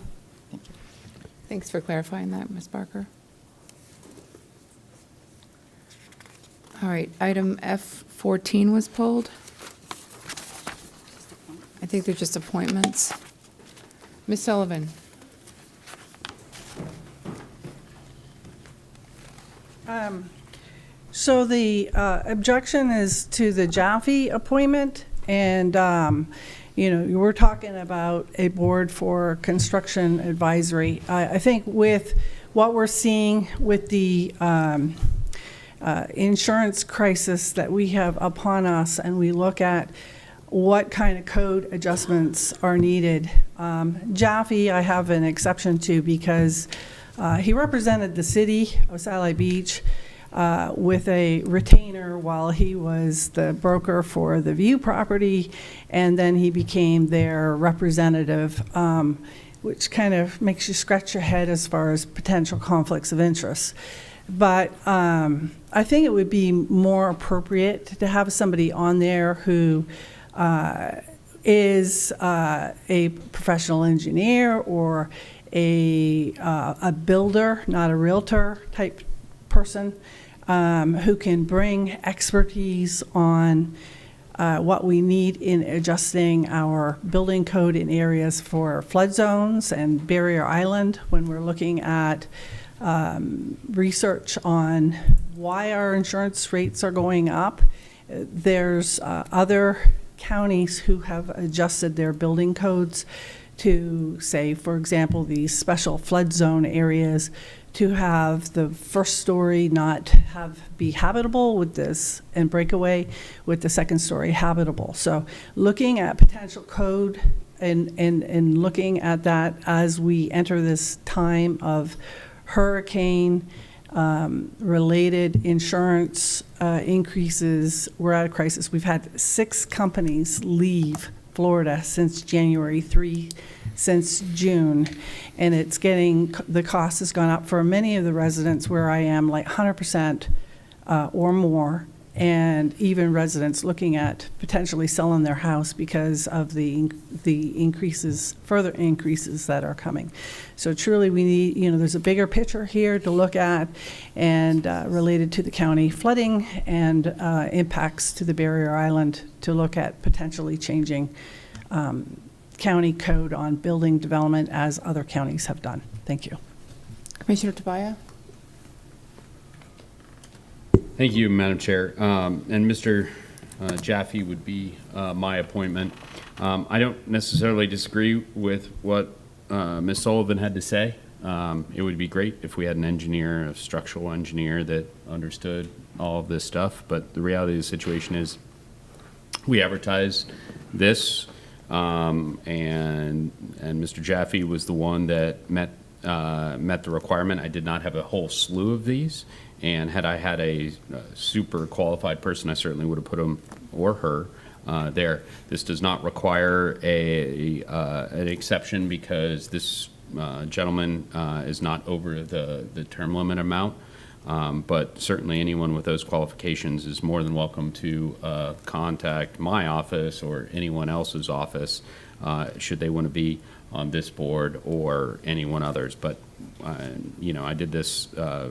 Thanks for clarifying that, Ms. Barker. All right, item F14 was pulled. I think they're just appointments. Ms. Sullivan? So the objection is to the Jaffe appointment, and we're talking about a board for construction advisory. I think with what we're seeing with the insurance crisis that we have upon us, and we look at what kind of code adjustments are needed. Jaffe, I have an exception to because he represented the city of Satellite Beach with a retainer while he was the broker for the View property, and then he became their representative, which kind of makes you scratch your head as far as potential conflicts of interest. But I think it would be more appropriate to have somebody on there who is a professional engineer or a builder, not a realtor type person, who can bring expertise on what we need in adjusting our building code in areas for flood zones and barrier island when we're looking at research on why our insurance rates are going up. There's other counties who have adjusted their building codes to say, for example, these special flood zone areas to have the first story not be habitable with this and breakaway with the second story habitable. So looking at potential code and looking at that as we enter this time of hurricane related insurance increases, we're at a crisis. We've had 6 companies leave Florida since January, 3 since June, and it's getting, the cost has gone up for many of the residents where I am, like 100% or more, and even residents looking at potentially selling their house because of the increases, further increases that are coming. So truly we need, there's a bigger picture here to look at, and related to the county flooding and impacts to the barrier island to look at potentially changing county code on building development as other counties have done. Thank you. Commissioner Tobias? Thank you, Madam Chair. And Mr. Jaffe would be my appointment. I don't necessarily disagree with what Ms. Sullivan had to say. It would be great if we had an engineer, a structural engineer that understood all of this stuff, but the reality of the situation is we advertised this, and Mr. Jaffe was the one that met the requirement. I did not have a whole slew of these, and had I had a super qualified person, I certainly would have put him or her there. This does not require an exception because this gentleman is not over the term limit amount. But certainly anyone with those qualifications is more than welcome to contact my office or anyone else's office should they want to be on this board or anyone others. But, I did this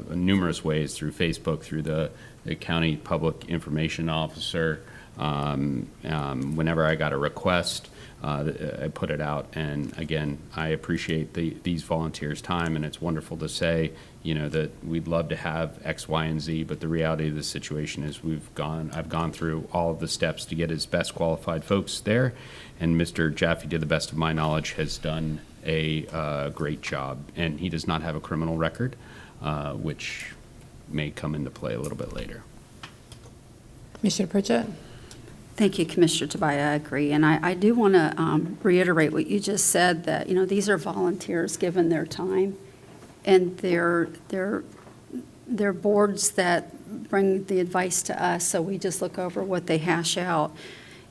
numerous ways through Facebook, through the county public information officer. Whenever I got a request, I put it out. And again, I appreciate these volunteers' time, and it's wonderful to say, that we'd love to have X, Y, and Z, but the reality of the situation is I've gone through all of the steps to get his best qualified folks there, and Mr. Jaffe, to the best of my knowledge, has done a great job, and he does not have a criminal record, which may come into play a little bit later. Commissioner Pritchett? Thank you, Commissioner Tobias. I agree. And I do want to reiterate what you just said, that, these are volunteers given their time, and they're boards that bring the advice to us, so we just look over what they hash out.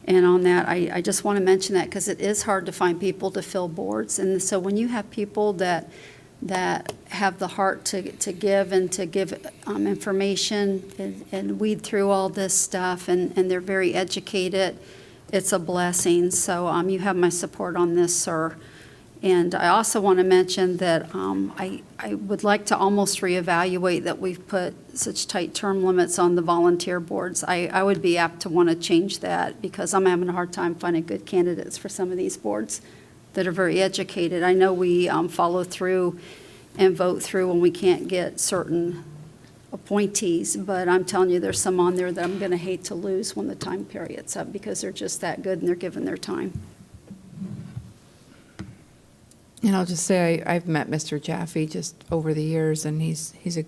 And on that, I just want to mention that because it is hard to find people to fill boards. And so when you have people that have the heart to give and to give information and weed through all this stuff, and they're very educated, it's a blessing. So you have my support on this, sir. And I also want to mention that I would like to almost reevaluate that we've put such tight term limits on the volunteer boards. I would be apt to want to change that because I'm having a hard time finding good candidates for some of these boards that are very educated. I know we follow through and vote through when we can't get certain appointees, but I'm telling you, there's some on there that I'm going to hate to lose when the time period's up because they're just that good and they're given their time. And I'll just say, I've met Mr. Jaffe just over the years, and he's a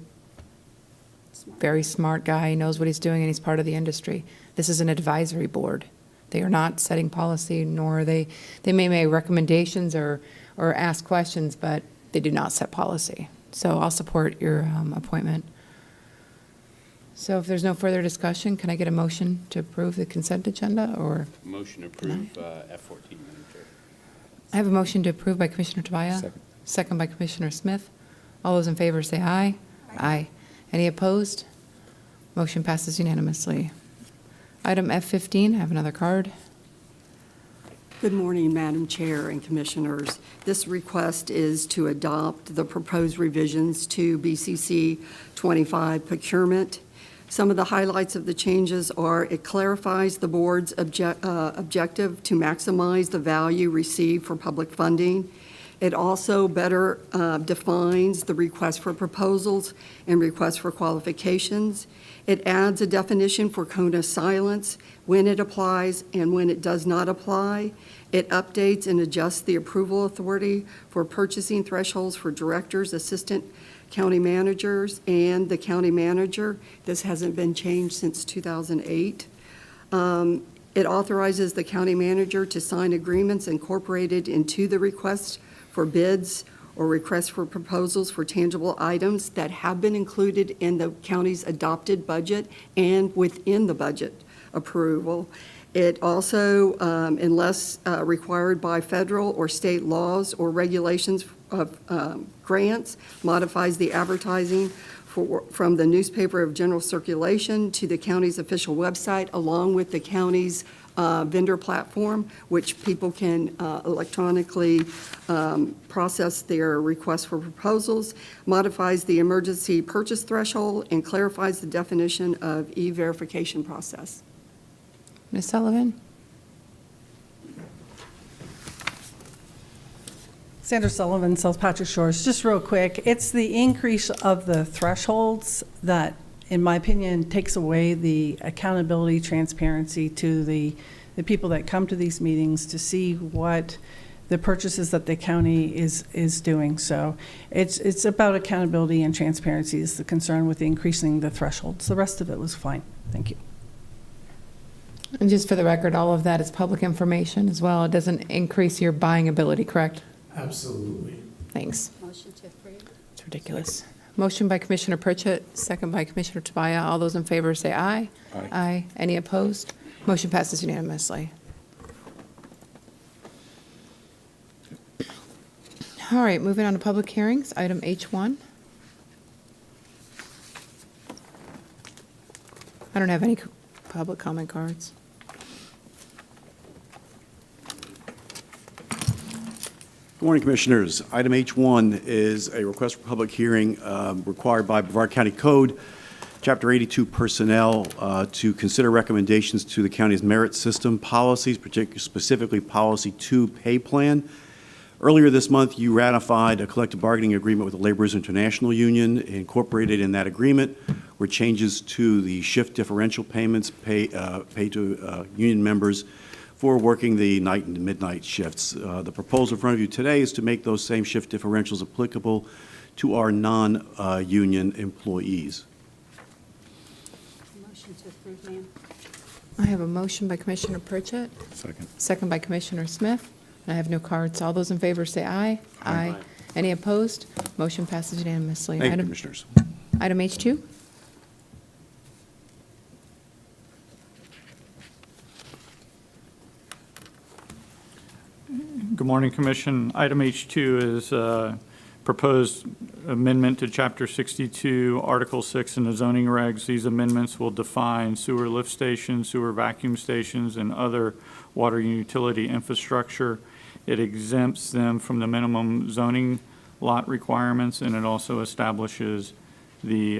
very smart guy. He knows what he's doing, and he's part of the industry. This is an advisory board. They are not setting policy, nor they may make recommendations or ask questions, but they do not set policy. So I'll support your appointment. So if there's no further discussion, can I get a motion to approve the consent agenda, or? Motion to approve F14, Madam Chair. I have a motion to approve by Commissioner Tobias. Second. Second by Commissioner Smith. All those in favor say aye. Aye. Any opposed? Motion passes unanimously. Item F15, I have another card. Good morning, Madam Chair and Commissioners. This request is to adopt the proposed revisions to BCC 25 procurement. Some of the highlights of the changes are it clarifies the board's objective to maximize the value received for public funding. It also better defines the request for proposals and request for qualifications. It adds a definition for cone of silence, when it applies and when it does not apply. It updates and adjusts the approval authority for purchasing thresholds for directors, assistant county managers, and the county manager. This hasn't been changed since 2008. It authorizes the county manager to sign agreements incorporated into the request for bids or requests for proposals for tangible items that have been included in the county's adopted budget and within the budget approval. It also, unless required by federal or state laws or regulations of grants, modifies the advertising from the newspaper of general circulation to the county's official website, along with the county's vendor platform, which people can electronically process their requests for proposals, modifies the emergency purchase threshold, and clarifies the definition of e-verification process. Ms. Sullivan? Sandra Sullivan, South Patrick Shores. Just real quick, it's the increase of the thresholds that, in my opinion, takes away the accountability, transparency to the people that come to these meetings to see what the purchases that the county is doing. So it's about accountability and transparency is the concern with increasing the thresholds. The rest of it was fine. Thank you. And just for the record, all of that is public information as well. It doesn't increase your buying ability, correct? Absolutely. Thanit's Motion to approve. ridiculous. Motion by Commissioner Pritchett, second by Commissioner Tobias. All those in favor say aye. Aye. Aye. Any opposed? Motion passes unanimously. All right, moving on to public hearings, item H1. I don't have any public comment cards. Good morning, Commissioners. Item H1 is a request for public hearing required by Brevard County Code, Chapter 82 Personnel, to consider recommendations to the county's merit system policies, specifically Policy 2 Pay Plan. Earlier this month, you ratified a collective bargaining agreement with the Laborers International Union. Incorporated in that agreement were changes to the shift differential payments paid to union members for working the night and midnight shifts. The proposal in front of you today is to make those same shift differentials applicable to our non-union employees. Motion to approve, ma'am. I have a motion by Commissioner Pritchett, Second. second by Commissioner Smith. I have no cards. All those in favor say aye. Aye. Any opposed? Motion passes unanimously. Thank you, Item- Commissioners. Item H2. Good morning, Commission. Item H2 is proposed amendment to Chapter 62, Article 6 in the zoning regs. These amendments will define sewer lift stations, sewer vacuum stations, and other water and utility infrastructure. It exempts them from the minimum zoning lot requirements, and it also establishes the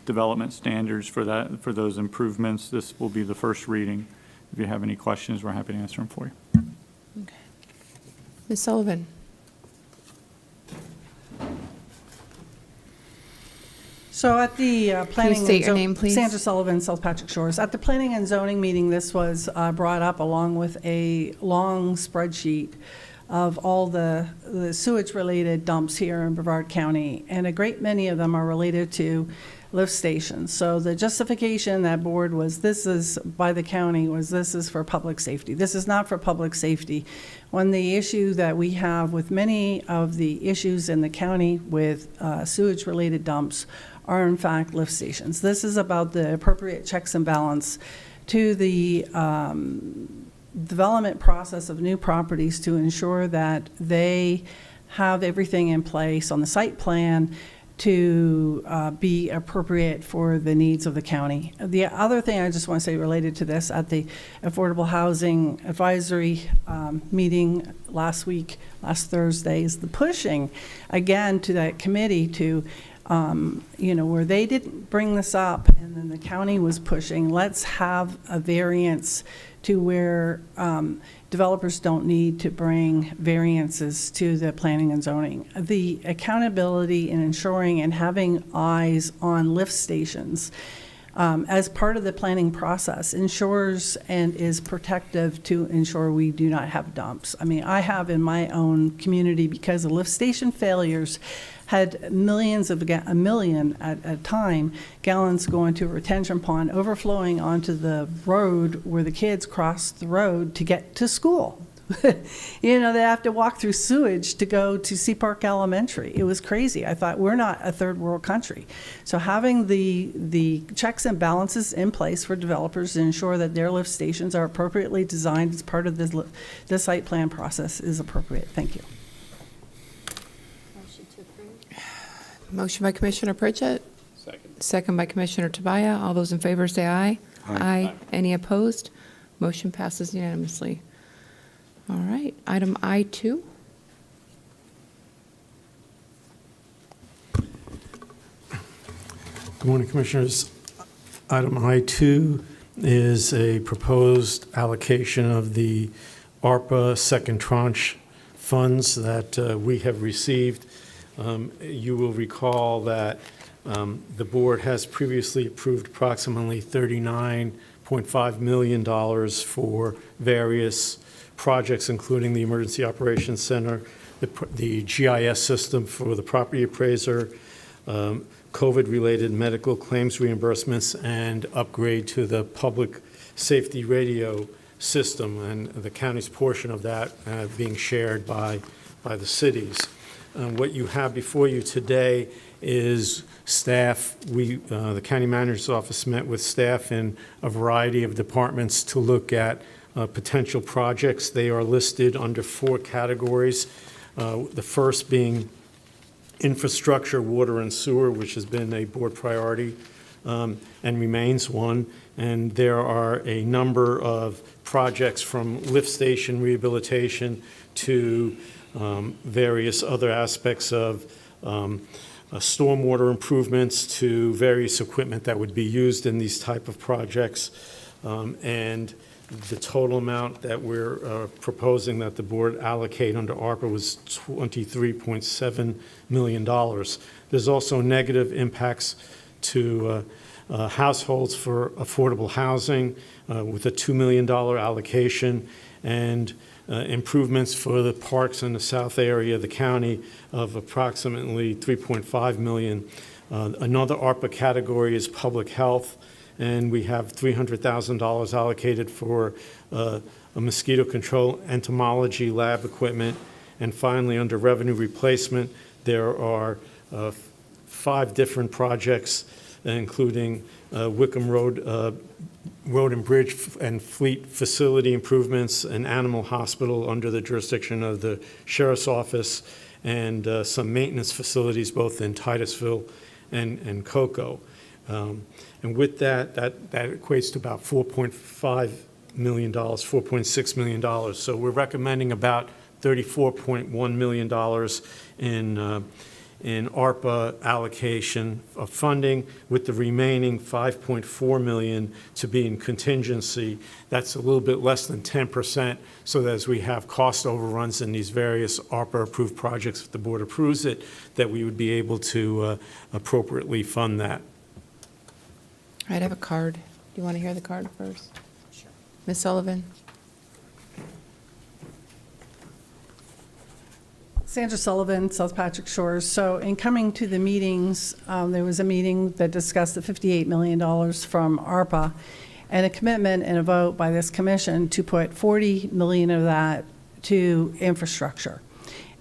development standards for those improvements. This will be the first reading. If you have any questions, we're happy to answer them for you. Okay. Ms. Sullivan. So at the planning and state your name, please? Sandra Sullivan, South Patrick Shores. At the planning and zoning meeting, this was brought up along with a long spreadsheet of all the sewage-related dumps here in Brevard County, and a great many of them are related to lift stations. So the justification that board was, this is by the county, was this is for public safety. This is not for public safety. When the issue that we have with many of the issues in the county with sewage-related dumps are in fact lift stations. This is about the appropriate checks and balance to the development process of new properties to ensure that they have everything in place on the site plan to be appropriate for the needs of the county. The other thing I just want to say related to this, at the Affordable Housing Advisory meeting last Thursday, is the pushing again to that committee to where they didn't bring this up and then the county was pushing, let's have a variance to where developers don't need to bring variances to the planning and zoning. The accountability in ensuring and having eyes on lift stations as part of the planning process ensures and is protective to ensure we do not have dumps. I mean, I have in my own community, because of lift station failures, had a million at a time, gallons going to a retention pond, overflowing onto the road where the kids cross the road to get to school. They have to walk through sewage to go to Sea Park Elementary. It was crazy. I thought, we're not a third world country. So having the checks and balances in place for developers to ensure that their lift stations are appropriately designed as part of the site plan process is appropriate. Thank you. Motion to approve. Motion by Commissioner Pritchett, Second. second by Commissioner Tobias. All those in favor say aye. Aye. Any opposed? Motion passes unanimously. All right, item I2. Good morning, Commissioners. Item I2 is a proposed allocation of the ARPA second tranche funds that we have received. You will recall that the board has previously approved approximately $39.5 million for various projects, including the Emergency Operations Center, the GIS system for the property appraiser, COVID-related medical claims reimbursements, and upgrade to the public safety radio system, and the county's portion of that being shared by the cities. What you have before you today is staff. The county manager's office met with staff in a variety of departments to look at potential projects. They are listed under 4 categories. The first being infrastructure, water and sewer, which has been a board priority and remains one. And there are a number of projects from lift station rehabilitation to various other aspects of stormwater improvements to various equipment that would be used in these type of projects. And the total amount that we're proposing that the board allocate under ARPA was $23.7 million. There's also negative impacts to households for affordable housing with a $2 million allocation, and improvements for the parks in the south area of the county of approximately $3.5 million. Another ARPA category is public health, and we have $300,000 allocated for a mosquito control entomology lab equipment. And finally, under revenue replacement, there are 5 different projects, including Wickham Road and Bridge and Fleet facility improvements, an animal hospital under the jurisdiction of the Sheriff's Office, and some maintenance facilities both in Titusville and Cocoa. And with that equates to about $4.5 million, $4.6 million. So we're recommending about $34.1 million in ARPA allocation of funding, with the remaining $5.4 million to be in contingency. That's a little bit less than 10%, so that as we have cost overruns in these various ARPA-approved projects, if the board approves it, that we would be able to appropriately fund that. All right, I have a card. Do you want to hear the card first? Sure. Ms. Sullivan? Sandra Sullivan, South Patrick Shores. So in coming to the meetings, there was a meeting that discussed the $58 million from ARPA and a commitment and a vote by this commission to put $40 million of that to infrastructure.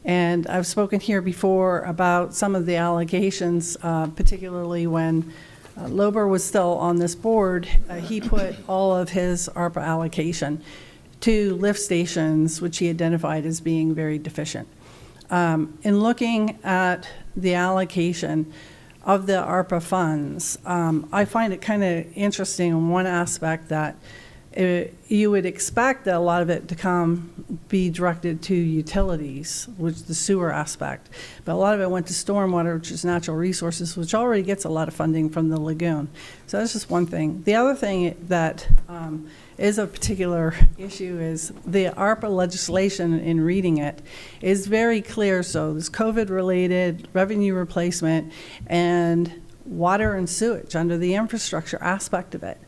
And I've spoken here before about some of the allegations, particularly when Lober was still on this board. He put all of his ARPA allocation to lift stations, which he identified as being very deficient. In looking at the allocation of the ARPA funds, I find it kind of interesting in one aspect that you would expect that a lot of it to be directed to utilities, which is the sewer aspect. But a lot of it went to stormwater, which is natural resources, which already gets a lot of funding from the lagoon. So that's just one thing. The other thing that is a particular issue is the ARPA legislation, in reading it, is very clear. So there's COVID-related revenue replacement and water and sewage under the infrastructure aspect of it.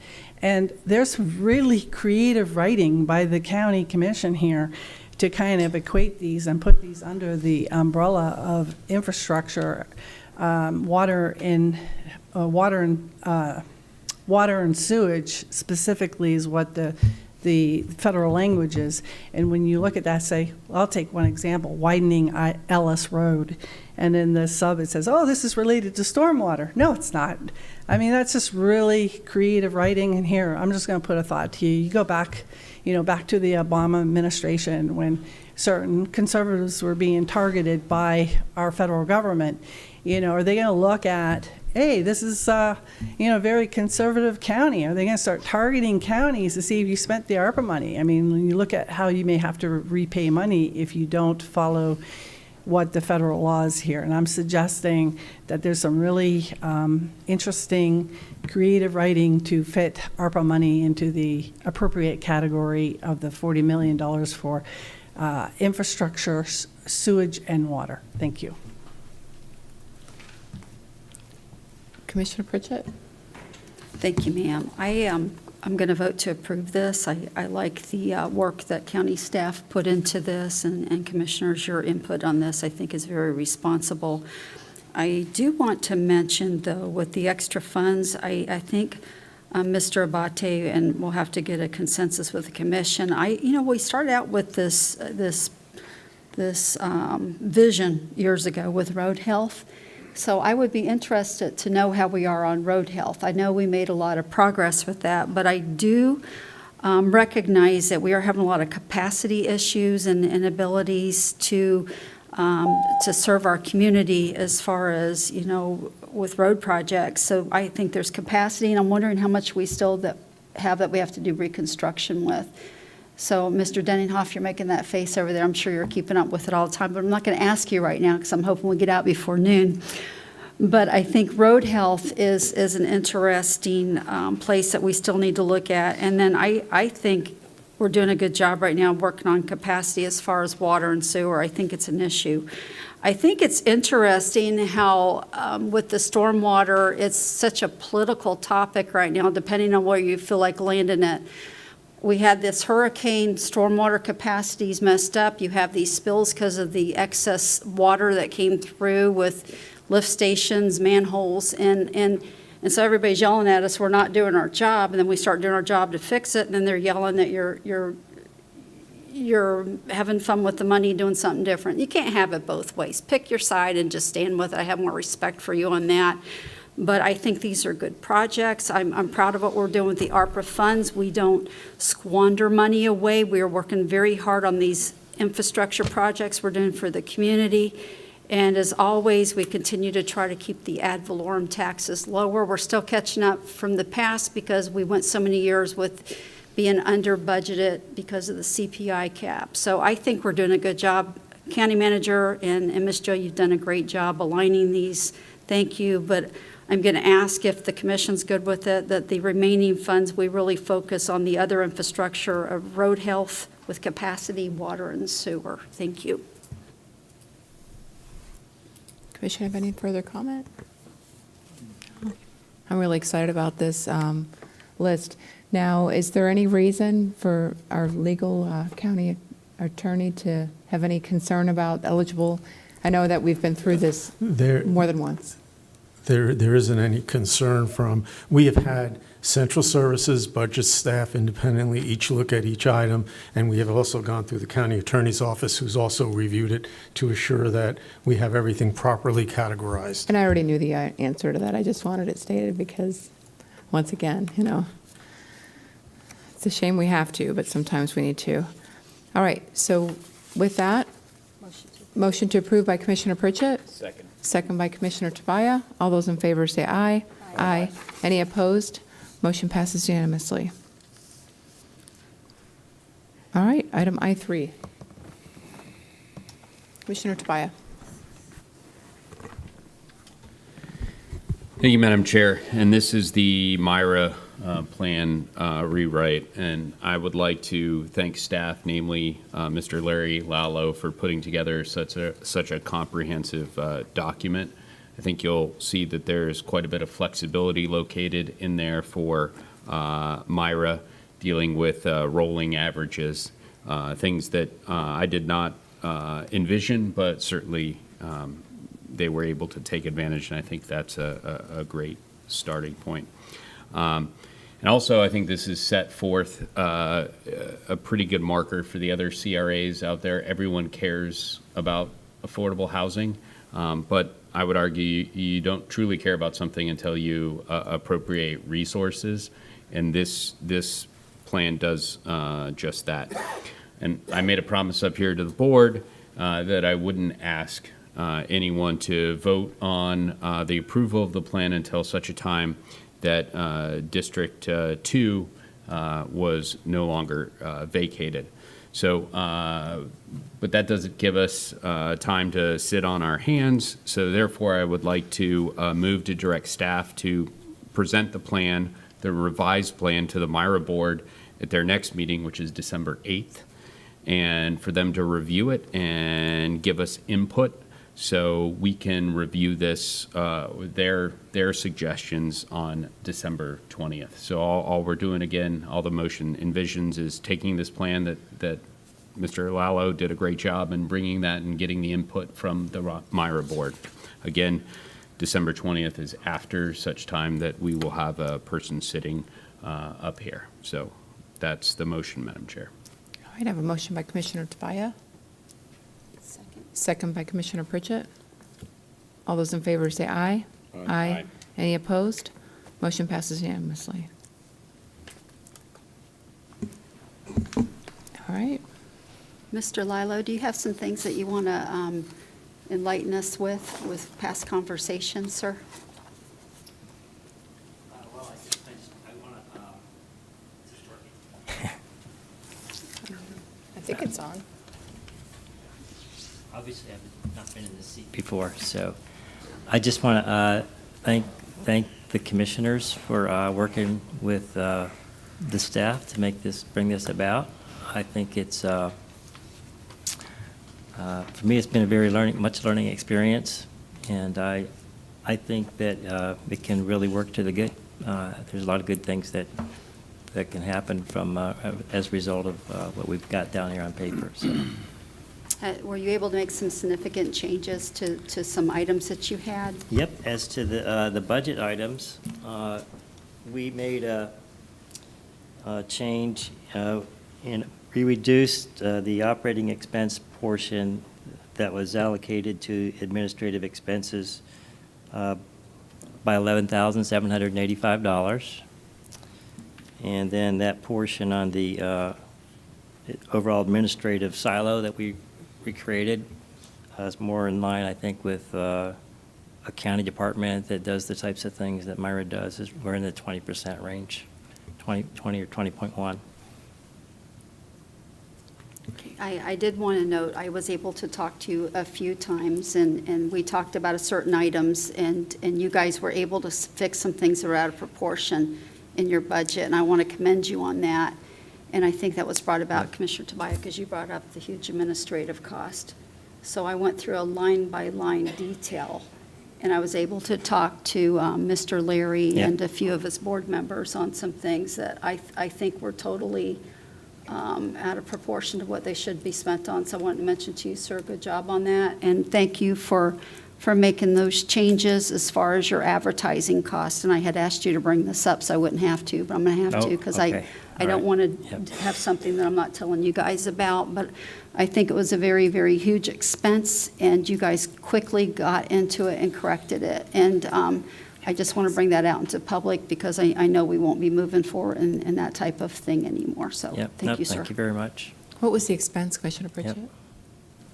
And there's really creative writing by the county commission here to kind of equate these and put these under the umbrella of infrastructure, water and sewage specifically is what the federal language is. And when you look at that, say, well, I'll take one example, widening Ellis Road. And in the sub it says, oh, this is related to stormwater. No, it's not. I mean, that's just really creative writing. And here, I'm just going to put a thought to you. You go back, back to the Obama administration when certain conservatives were being targeted by our federal government. Are they going to look at, hey, this is, a very conservative county. Are they going to start targeting counties to see if you spent the ARPA money? I mean, when you look at how you may have to repay money if you don't follow what the federal law is here. And I'm suggesting that there's some really interesting, creative writing to fit ARPA money into the appropriate category of the $40 million for infrastructure, sewage, and water. Thank you. Commissioner Pritchett? Thank you, ma'am. I'm going to vote to approve this. I like the work that county staff put into this, and commissioners, your input on this I think is very responsible. I do want to mention, though, with the extra funds, I think Mr. Abate, and we'll have to get a consensus with the commission. We started out with this vision years ago with road health. So I would be interested to know how we are on road health. I know we made a lot of progress with that, but I do recognize that we are having a lot of capacity issues and inabilities to to serve our community as far as, with road projects. So I think there's capacity, and I'm wondering how much we still have that we have to do reconstruction with. So, Mr. Denninghoff, you're making that face over there. I'm sure you're keeping up with it all the time, but I'm not going to ask you right now because I'm hoping we get out before noon. But I think road health is an interesting place that we still need to look at. And then I think we're doing a good job right now working on capacity as far as water and sewer. I think it's an issue. I think it's interesting how with the stormwater, it's such a political topic right now, depending on where you feel like landing it. We had this hurricane, stormwater capacities messed up. You have these spills because of the excess water that came through with lift stations, manholes, and so everybody's yelling at us, we're not doing our job, and then we start doing our job to fix it, and then they're yelling that you're having fun with the money doing something different. You can't have it both ways. Pick your side and just stand with it. I have more respect for you on that. But I think these are good projects. I'm proud of what we're doing with the ARPA funds. We don't squander money away. We are working very hard on these infrastructure projects we're doing for the community. And as always, we continue to try to keep the ad valorem taxes lower. We're still catching up from the past because we went so many years with being under budgeted because of the CPI cap. So I think we're doing a good job. County Manager and Ms. Jo, you've done a great job aligning these. Thank you. But I'm going to ask if the commission's good with it, that the remaining funds, we really focus on the other infrastructure of road health with capacity, water, and sewer. Thank you. Commissioner, have any further comment? I'm really excited about this list. Now, is there any reason for our legal county attorney to have any concern about eligible? I know that we've been through this more than once. There isn't any concern we have had central services, budget staff independently each look at each item, and we have also gone through the county attorney's office, who's also reviewed it to assure that we have everything properly categorized. And I already knew the answer to that. I just wanted it stated because, once again, it's a shame we have to, but sometimes we need to. All right, so with that, motion to approve by Commissioner Pritchett. Second. Second by Commissioner Tobias. All those in favor say aye. Aye. Any opposed? Motion passes unanimously. All right, item I3. Commissioner Tobias. Thank you, Madam Chair. And this is the Myra plan rewrite. And I would like to thank staff, namely Mr. Larry Lalo, for putting together such a comprehensive document. I think you'll see that there's quite a bit of flexibility located in there for Myra, dealing with rolling averages, things that I did not envision, but certainly they were able to take advantage, and I think that's a great starting point. And also, I think this has set forth a pretty good marker for the other CRAs out there. Everyone cares about affordable housing, but I would argue you don't truly care about something until you appropriate resources, and this plan does just that. And I made a promise up here to the board that I wouldn't ask anyone to vote on the approval of the plan until such a time that District 2 was no longer vacated. So, but that doesn't give us time to sit on our hands. So therefore, I would like to move to direct staff to present the plan, the revised plan, to the Myra board at their next meeting, which is December 8th, and for them to review it and give us input so we can review this, their suggestions on December 20th. So all we're doing, again, all the motion envisions is taking this plan that Mr. Lalo did a great job in bringing that and getting the input from the Myra board. Again, December 20th is after such time that we will have a person sitting up here. So that's the motion, Madam Chair. All right, I have a motion by Commissioner Tobias. Second by Commissioner Pritchett. All those in favor say aye. Aye. Any opposed? Motion passes unanimously. All right. Mr. Lilo, do you have some things that you want to enlighten us with past conversations, sir? Well, I want to, is this working? I think it's on. Obviously, I've not been in this seat before, so I just want to thank the commissioners for working with the staff to bring this about. I think it's, for me, it's been a very much learning experience, and I think that it can really work to the good. There's a lot of good things that can happen from as a result of what we've got down here on paper. So. Were you able to make some significant changes to some items that you had? Yep, as to the budget items, we made a change, we reduced the operating expense portion that was allocated to administrative expenses by $11,785. And then that portion on the overall administrative silo that we created is more in line, I think, with a county department that does the types of things that Myra does. We're in the 20% range, 20 or 20.1. I did want to note, I was able to talk to you a few times, and we talked about certain items, and you guys were able to fix some things that were out of proportion in your budget, and I want to commend you on that. And I think that was brought about, Commissioner Tobias, because you brought up the huge administrative cost. So I went through a line-by-line detail, and I was able to talk to Mr. Larry and a few of his board members on some things that I think were totally out of proportion to what they should be spent on. So I wanted to mention to you, sir, good job on that. And thank you for making those changes as far as your advertising costs. And I had asked you to bring this up so I wouldn't have to, but I'm going to have to because okay. I don't want to have something that I'm not telling you guys about. But I think it was a very, very huge expense, and you guys quickly got into it and corrected it. And I just want to bring that out into public because I know we won't be moving forward in that type of thing anymore. So thank you, sir. Thank you very much. What was the expense, Commissioner Pritchett? Yep.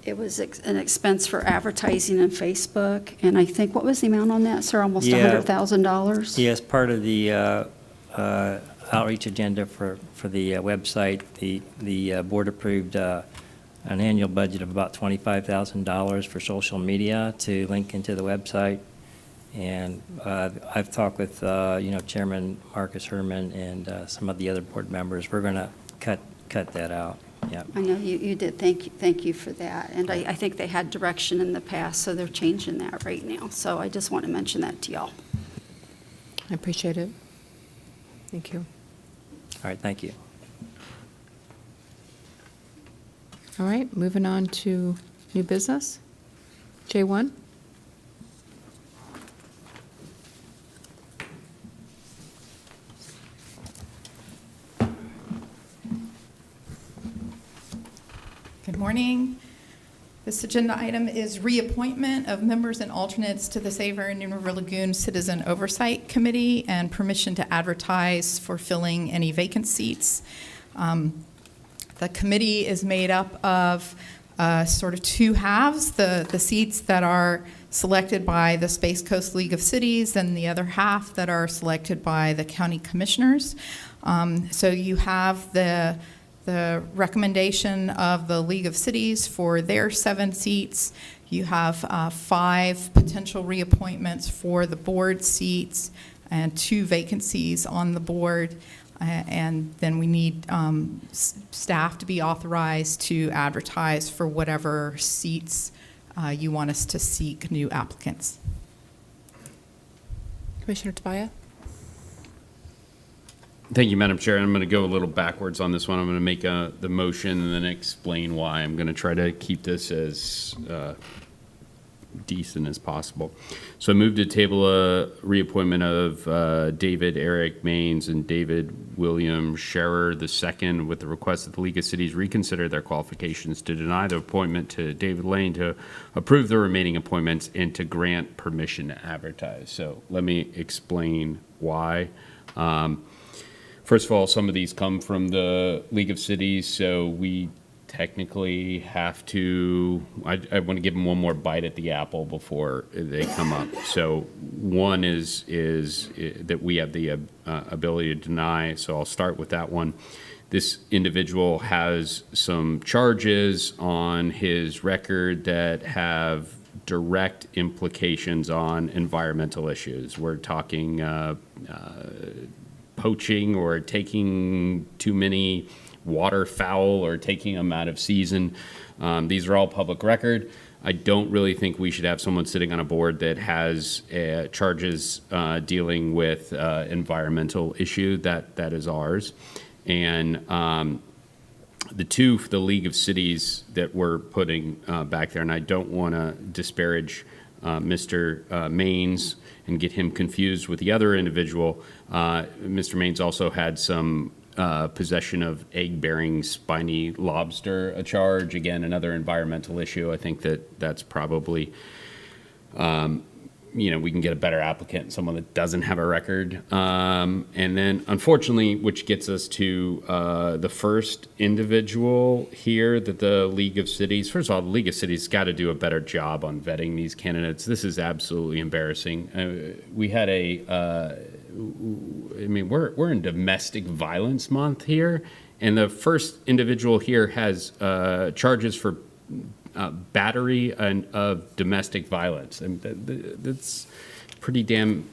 It was an expense for advertising on Facebook, and I think, what was the amount on that, sir? Almost $100,000? Yes, part of the outreach agenda for the website, the board approved an annual budget of about $25,000 for social media to link into the website. And I've talked with, Chairman Marcus Herman and some of the other board members. We're going to cut that out. Yeah. I know you did. Thank you for that. And I think they had direction in the past, so they're changing that right now. So I just want to mention that to y'all. I appreciate it. Thank you. All right, thank you. All right, moving on to new business. J1. Good morning. This agenda item is reappointment of members and alternates to the Savory and River Lagoon Citizen Oversight Committee and permission to advertise for filling any vacant seats. The committee is made up of sort of two halves, the seats that are selected by the Space Coast League of Cities and the other half that are selected by the county commissioners. So you have the recommendation of the League of Cities for their 7 seats. You have 5 potential reappointments for the board seats and 2 vacancies on the board. And then we need staff to be authorized to advertise for whatever seats you want us to seek new applicants. Commissioner Tobias? Thank you, Madam Chair. I'm going to go a little backwards on this one. I'm going to make the motion and then explain why. I'm going to try to keep this as decent as possible. So I moved to table a reappointment of David Eric Maines and David William Scherer II with the request that the League of Cities reconsider their qualifications to deny the appointment to David Lane, to approve the remaining appointments, and to grant permission to advertise. So let me explain why. First of all, some of these come from the League of Cities, so we technically have to, I want to give them one more bite at the apple before they come up. So one is that we have the ability to deny, so I'll start with that one. This individual has some charges on his record that have direct implications on environmental issues. We're talking poaching or taking too many waterfowl or taking them out of season. These are all public record. I don't really think we should have someone sitting on a board that has charges dealing with environmental issue. That is ours. And the two for the League of Cities that we're putting back there, and I don't want to disparage Mr. Maines and get him confused with the other individual. Mr. Maines also had some possession of egg-bearing spiny lobster, a charge. Again, another environmental issue. I think that's probably, we can get a better applicant, someone that doesn't have a record. And then, unfortunately, which gets us to the first individual here that the League of Cities, first of all, the League of Cities got to do a better job on vetting these candidates. This is absolutely embarrassing. We had we're in Domestic Violence Month here, and the first individual here has charges for battery of domestic violence. And that's pretty damn,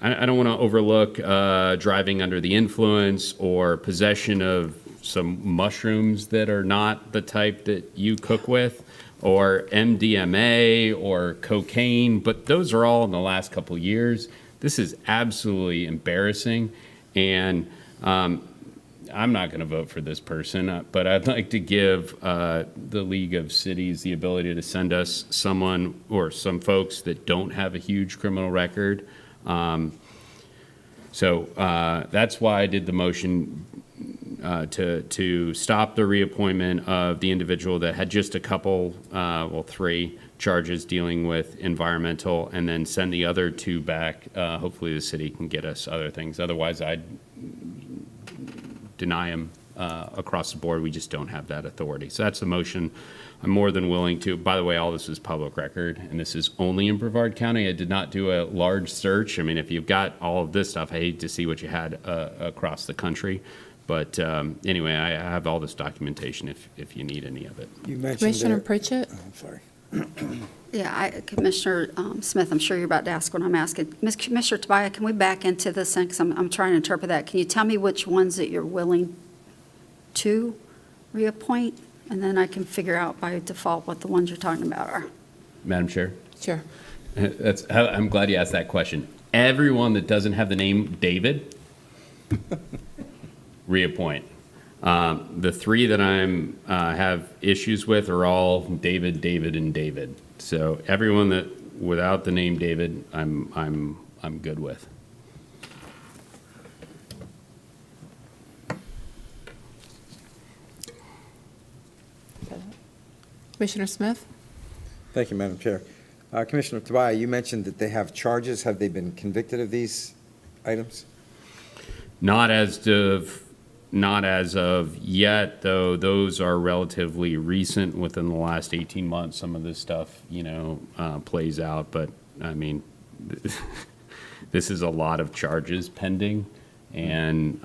I don't want to overlook driving under the influence or possession of some mushrooms that are not the type that you cook with, or MDMA or cocaine, but those are all in the last couple of years. This is absolutely embarrassing, and I'm not going to vote for this person, but I'd like to give the League of Cities the ability to send us someone or some folks that don't have a huge criminal record. So that's why I did the motion to stop the reappointment of the individual that had just a couple, 3 charges dealing with environmental, and then send the other 2 back. Hopefully the city can get us other things. Otherwise, I'd deny them across the board. We just don't have that authority. So that's the motion. I'm more than willing to. By the way, all this is public record, and this is only in Brevard County. I did not do a large search. I mean, if you've got all of this stuff, I hate to see what you had across the country. But anyway, I have all this documentation if you need any of it. You mentioned Commissioner there- Pritchett? Oh, I'm sorry. Yeah, Commissioner Smith, I'm sure you're about to ask what I'm asking. Commissioner Tobias, can we back into this thing? Because I'm trying to interpret that. Can you tell me which ones that you're willing to reappoint? And then I can figure out by default what the ones you're talking about are. Madam Chair? Sure. I'm glad you asked that question. Everyone that doesn't have the name David, reappoint. The 3 that I'm have issues with are all David, David, and David. So everyone that without the name David, I'm good with. Commissioner Smith? Thank you, Madam Chair. Commissioner Tobias, you mentioned that they have charges. Have they been convicted of these items? Not as of yet, though. Those are relatively recent. Within the last 18 months, some of this stuff, plays out. But I mean, this is a lot of charges pending, and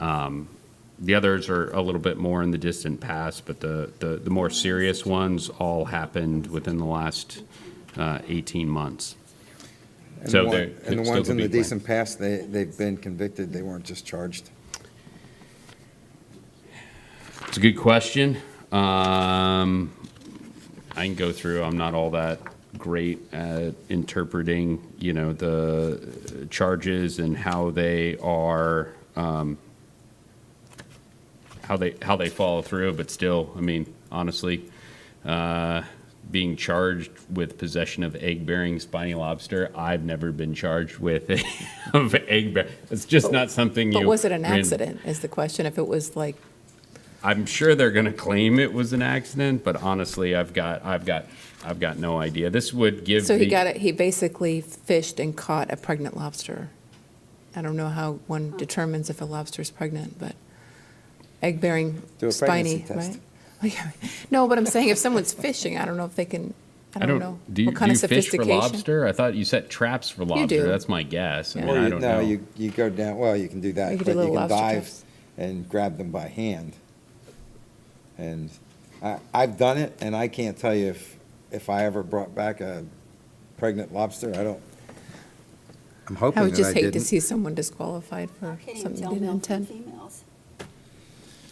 the others are a little bit more in the distant past. But the more serious ones all happened within the last 18 months. And So the still ones could in be the blamed. decent past, they've been convicted. They weren't just charged. It's a good question. I can go through. I'm not all that great at interpreting, the charges and how they are, how they follow through. But still, I mean, honestly, being charged with possession of egg-bearing spiny lobster, I've never been charged with of egg-bearing. It's just not something you. But was it an accident is the question, if it was like. I'm sure they're going to claim it was an accident, but honestly, I've got no idea. This would give. So he basically fished and caught a pregnant lobster. I don't know how one determines if a lobster is pregnant, but egg-bearing Do a spiny, pregnancy test. right? No, but I'm saying if someone's fishing, I don't know if they can, I don't know. Do you, What kind do of you fish for sophistication? lobster? I thought you set traps for lobster. do. That's my guess. I Yeah. mean, Well, I you, don't no, know. you go down, well, you can do that, You but can do you little can lobster dive traps. and grab them by hand. And I've done it, and I can't tell you if I ever brought back a pregnant lobster. I'm I hoping would that just I hate to didn't. see someone disqualified for something they didn't intend.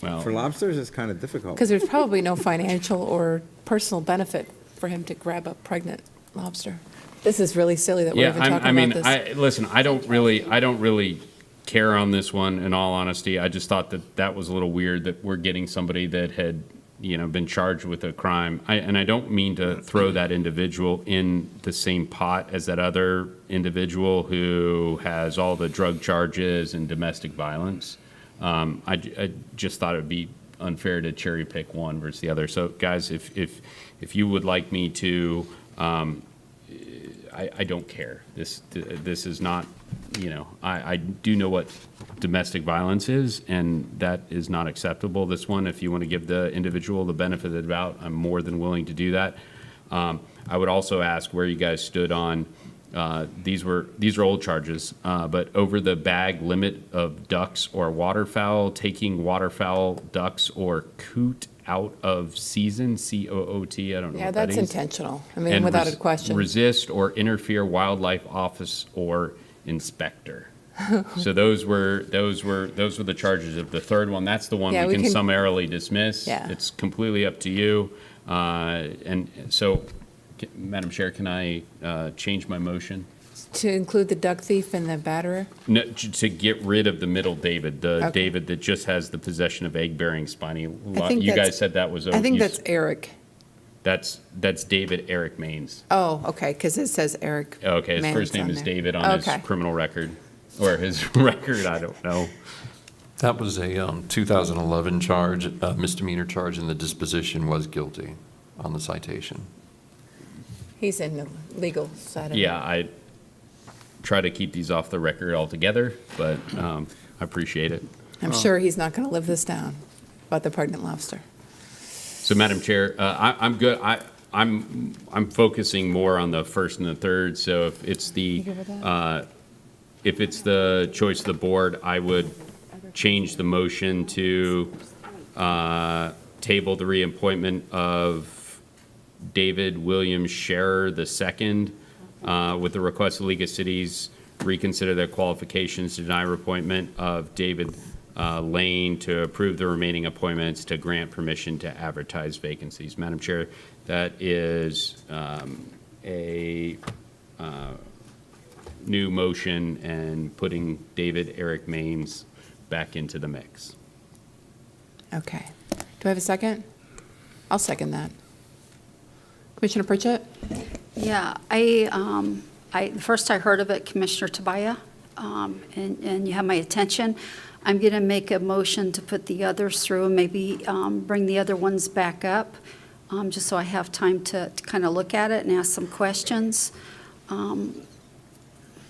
Well, For lobsters, it's kind of difficult. Because there's probably no financial or personal benefit for him to grab a pregnant lobster. This is really silly that we're yeah, even I talking mean, about this. listen, I don't really care on this one, in all honesty. I just thought that was a little weird that we're getting somebody that had, been charged with a crime. And I don't mean to throw that individual in the same pot as that other individual who has all the drug charges and domestic violence. I just thought it would be unfair to cherry pick one versus the other. So, guys, if you would like me to, I don't care. This is not, I do know what domestic violence is, and that is not acceptable. This one, if you want to give the individual the benefit of the doubt, I'm more than willing to do that. I would also ask where you guys stood on. These are old charges, but over the bag limit of ducks or waterfowl, taking waterfowl, ducks, or coot out of season, COOT, I don't know Yeah, what that that's is. intentional. I mean, And without a question. Resist or interfere wildlife office or inspector. So those were the charges of the third one. That's the one Yeah, we we can can- summarily dismiss. Yeah. It's completely up to you. And so, Madam Chair, can I change my motion? To include the duck thief and the batterer? No, to get rid of the middle David, the Okay. David that just has the possession of egg-bearing spiny. I think You that's- guys said that was. I think you- that's Eric. That's David Eric Maines. Oh, okay, because it says Eric. Okay, his Mann's first name on is there. David on Okay. his criminal record, or his record, I don't know. That was a 2011 charge, misdemeanor charge, and the disposition was guilty on the citation. He's in the legal side of it. Yeah, I try to keep these off the record altogether, but I appreciate it. I'm sure he's not going to live this down about the pregnant lobster. So, Madam Chair, I'm good. I'm focusing more on the first and the third. So if it's You good with that? if it's the choice of the board, I would change the motion to table the reappointment of David William Scherer II with the request of League of Cities reconsider their qualifications to deny reappointment of David Lane to approve the remaining appointments to grant permission to advertise vacancies. Madam Chair, that is a new motion and putting David Eric Maines back into the mix. Okay. Do I have a second? I'll second that. Commissioner Pritchett? Yeah, the first I heard of it, Commissioner Tobias, and you have my attention. I'm going to make a motion to put the others through and maybe bring the other ones back up, just so I have time to kind of look at it and ask some questions.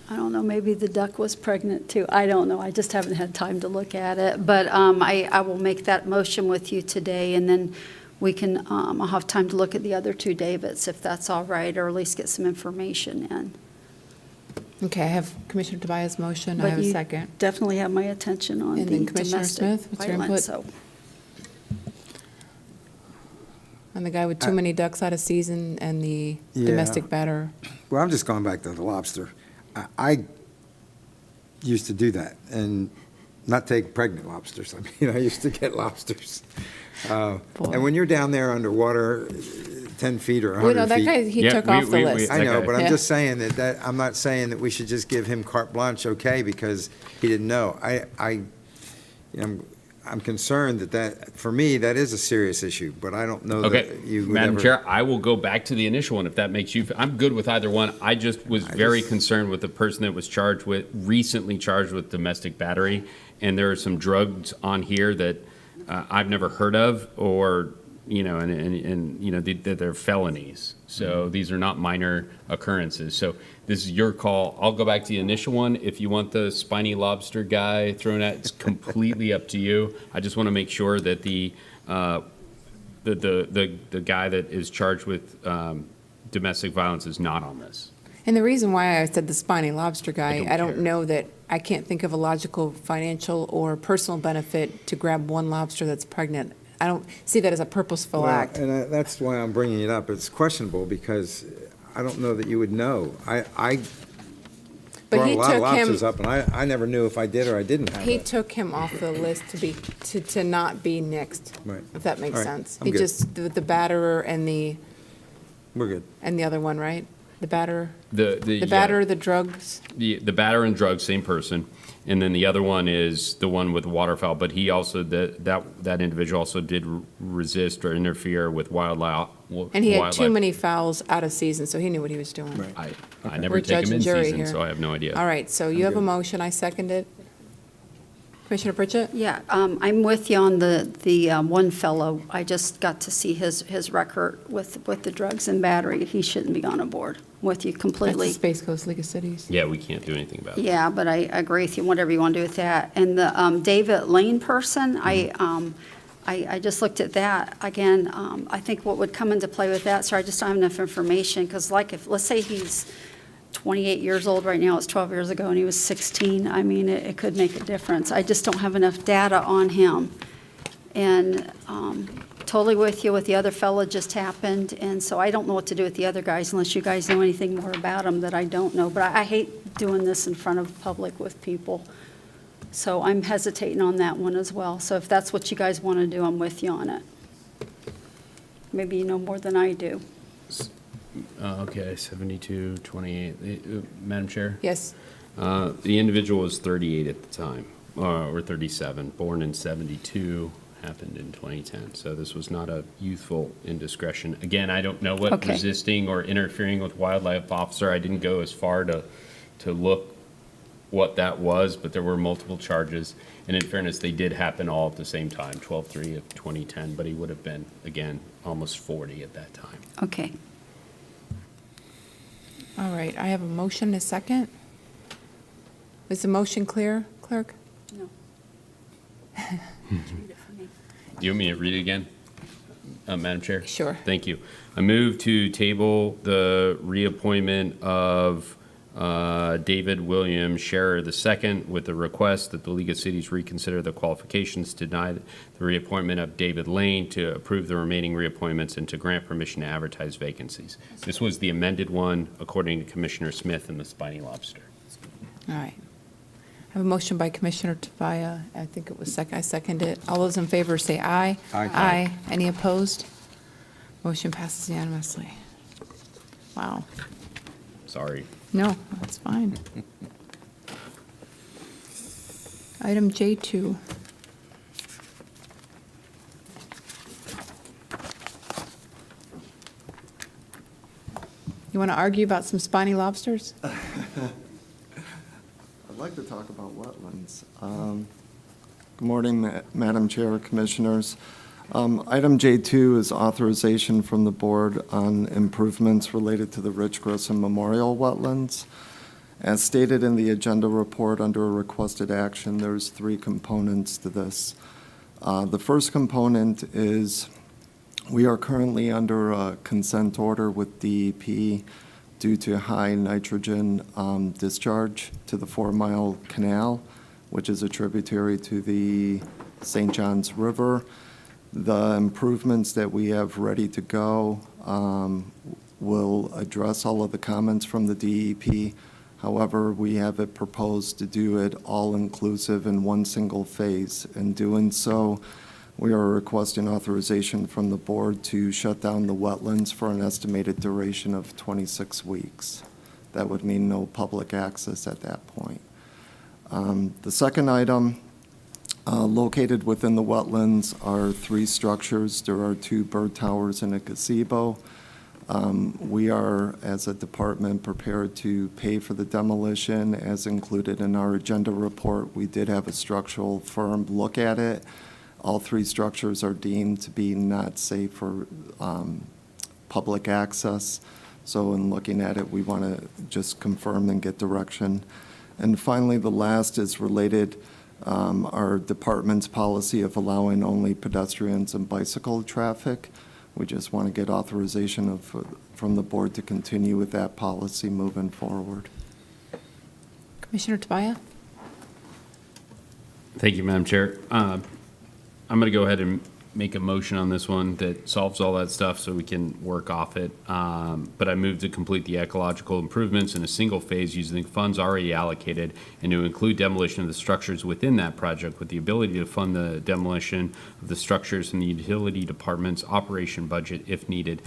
I don't know, maybe the duck was pregnant too. I don't know. I just haven't had time to look at it. But I will make that motion with you today, and then we can, I'll have time to look at the other two Davids, if that's all right, or at least get some information in. Okay, I have Commissioner Tobias' motion. I have a second. But you definitely have my attention on And the then Commissioner domestic Smith, what's your violence, input? so. And the guy with too many ducks out of season and the Yeah. domestic batter. Well, I'm just going back to the lobster. I used to do that and not take pregnant lobsters. I mean, I used to get lobsters. Boy. And when you're down there underwater, 10 feet or Well, 100 no, that feet. guy, he Yeah, took off the we- list. I know, but I'm Yeah. just saying that I'm not saying that we should just give him carte blanche, okay, because he didn't know. I'm concerned that, for me, that is a serious issue, but I don't know Okay, that you would Madam ever. Chair, I will go back to the initial one if that makes you, I'm good with either one. I just was very concerned with the person that was recently charged with domestic battery. And there are some drugs on here that I've never heard of, or, they're felonies. So these are not minor occurrences. So this is your call. I'll go back to the initial one. If you want the spiny lobster guy thrown at, it's completely up to you. I just want to make sure that the the guy that is charged with domestic violence is not on this. And the reason why I said the spiny lobster guy, don't I don't care. know that, I can't think of a logical financial or personal benefit to grab one lobster that's pregnant. I don't see that as a purposeful Well, act. and that's why I'm bringing it up. It's questionable because I don't know that you would know. I But brought he a lot of took lobsters him, up, and I never knew if I did or I didn't have he it. took him off the list to not be nixed, Right. if that makes All right, sense. I'm He good. just, the batterer and the We're good. other one, right? The batterer, The the batterer, the drugs. The batter and drugs, same person, and then the other one is the one with waterfowl. But he also that individual also did resist or interfere with wildlife. And he had too many fowls out of season, so he knew what he was doing. Right. I never We're take judge him and in jury season, here. so I have no idea. All right, so you have a good. motion, I second it. Commissioner Pritchett? Yeah, I'm with you on the one fellow. I just got to see his record with the drugs and battery. He shouldn't be on a board. With you That's the completely. Space Coast League of Cities. Yeah, we can't do anything about it. Yeah, but I agree with you, whatever you want to do with that. And the David Lane person, I just looked at that. Again, I think what would come into play with that, so I just don't have enough information, because like if, let's say he's 28 years old right now, it's 12 years ago, and he was 16, I mean, it could make a difference. I just don't have enough data on him. And totally with you, with the other fella just happened, and so I don't know what to do with the other guys unless you guys know anything more about them that I don't know. But I hate doing this in front of the public with people. So I'm hesitating on that one as well. So if that's what you guys want to do, I'm with you on it. Maybe you know more than I do. Okay, 72, 28. Madam Chair? Yes, The individual was 38 at the time, or 37, born in 72, happened in 2010. So this was not a youthful indiscretion. Again, I don't know what Okay. resisting or interfering with wildlife officer, I didn't go as far to look what that was, but there were multiple charges. And in fairness, they did happen all at the same time, 12/3 of 2010, but he would have been, again, almost 40 at that time. Okay. all right, I have a motion, a second. Is the motion clear, clerk? No. Do you want me to read it again, Madam Chair? Sure. Thank you. I move to table the reappointment of David William Scherer II with the request that the League of Cities reconsider the qualifications to deny the reappointment of David Lane, to approve the remaining reappointments, and to grant permission to advertise vacancies. This was the amended one, according to Commissioner Smith and the Spiny Lobster. All right. I have a motion by Commissioner Tavia. I think it was I second it. All those in favor say aye. Aye. Aye. Any opposed? Motion passes unanimously. Wow. Sorry. No, that's fine. Item J2. You want to argue about some spiny lobsters? I'd like to talk about wetlands. Good morning, Madam Chair, Commissioners. Item J2 is authorization from the board on improvements related to the Ritch Grissom Memorial Wetlands. As stated in the agenda report under a requested action, there's 3 components to this. The first component is we are currently under a consent order with DEP due to high nitrogen discharge to the 4 Mile Canal, which is a tributary to the St. Johns River. The improvements that we have ready to go will address all of the comments from the DEP. However, we have it proposed to do it all-inclusive in one single phase. In doing so, we are requesting authorization from the board to shut down the wetlands for an estimated duration of 26 weeks. That would mean no public access at that point. The second item, located within the wetlands are 3 structures. There are 2 bird towers and a gazebo. We are, as a department, prepared to pay for the demolition as included in our agenda report. We did have a structural firm look at it. All 3 structures are deemed to be not safe for public access. So in looking at it, we want to just confirm and get direction. And finally, the last is related our department's policy of allowing only pedestrians and bicycle traffic. We just want to get authorization from the board to continue with that policy moving forward. Commissioner Tobias? Thank you, Madam Chair. I'm going to go ahead and make a motion on this one that solves all that stuff so we can work off it. But I move to complete the ecological improvements in a single phase using funds already allocated and to include demolition of the structures within that project with the ability to fund the demolition of the structures in the utility department's operation budget if needed,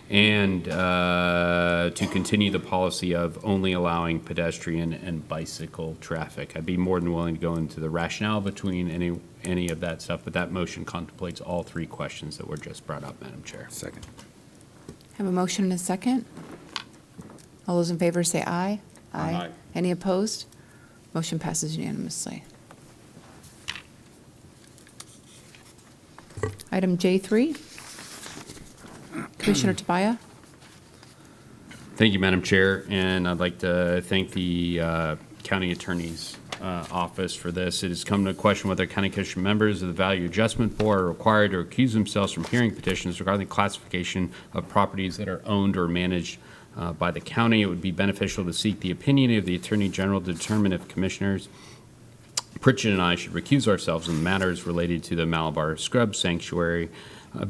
and to continue the policy of only allowing pedestrian and bicycle traffic. I'd be more than willing to go into the rationale between any of that stuff, but that motion contemplates all three questions that were just brought up, Madam Chair. Second. Have a motion and a second. All those in favor say aye. Aye. Any opposed? Motion passes unanimously. Item J3. Commissioner Tobias? Thank you, Madam Chair, and I'd like to thank the County Attorney's Office for this. It has come to question whether County Commission members of the Value Adjustment Board are required to recuse themselves from hearing petitions regarding classification of properties that are owned or managed by the county. It would be beneficial to seek the opinion of the Attorney General to determine if Commissioners Pritchett and I should recuse ourselves in matters related to the Malabar Scrub Sanctuary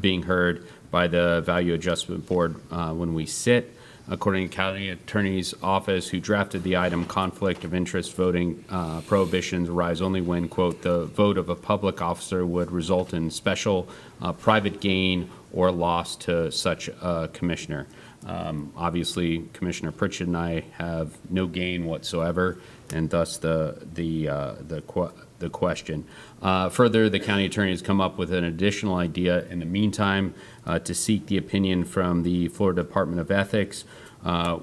being heard by the Value Adjustment Board when we sit. According to County Attorney's Office, who drafted the item, conflict of interest voting prohibitions arise only when, quote, the vote of a public officer would result in special private gain or loss to such a commissioner. Obviously, Commissioner Pritchett and I have no gain whatsoever, and thus the question. Further, the county attorney has come up with an additional idea in the meantime to seek the opinion from the Florida Department of Ethics,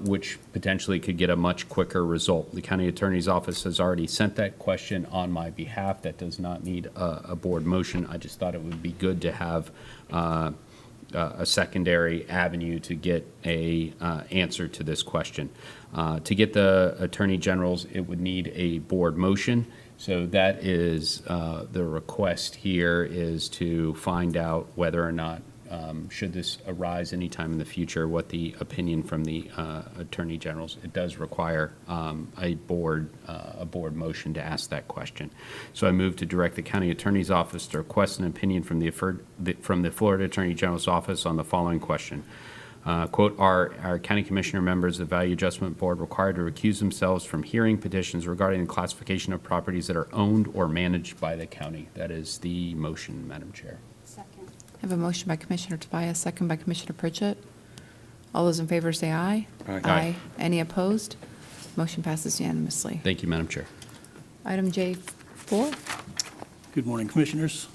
which potentially could get a much quicker result. The county attorney's office has already sent that question on my behalf. That does not need a board motion. I just thought it would be good to have a secondary avenue to get a answer to this question. To get the Attorney General's, it would need a board motion. So that is the request here is to find out whether or not, should this arise anytime in the future, what the opinion from the Attorney General's. It does require a board motion to ask that question. So I move to direct the County Attorney's Office to request an opinion from the Florida Attorney General's Office on the following question. Quote, are our county commissioner members of the Value Adjustment Board required to recuse themselves from hearing petitions regarding the classification of properties that are owned or managed by the county? That is the motion, Madam Chair. Second. I have a motion by Commissioner Tobias, second by Commissioner Pritchett. All those in favor say aye. Aye. Any opposed? Motion passes unanimously. Thank you, Madam Chair. Item J4. Good morning, Commissioners.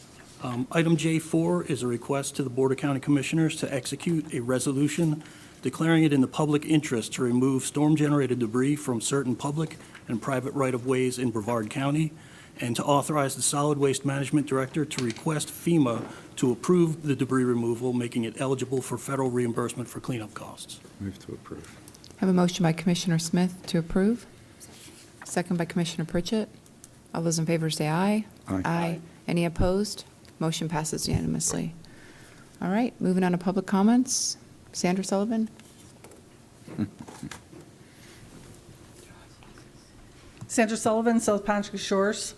Item J4 is a request to the Board of County Commissioners to execute a resolution declaring it in the public interest to remove storm-generated debris from certain public and private right-of-ways in Brevard County, and to authorize the Solid Waste Management Director to request FEMA to approve the debris removal, making it eligible for federal reimbursement for cleanup costs. Move to approve. I have a motion by Commissioner Smith to approve. Second by Commissioner Pritchett. All those in favor say aye. Aye. Any opposed? Motion passes unanimously. All right, moving on to public comments. Sandra Sullivan. Sandra Sullivan, South Patrick Shores.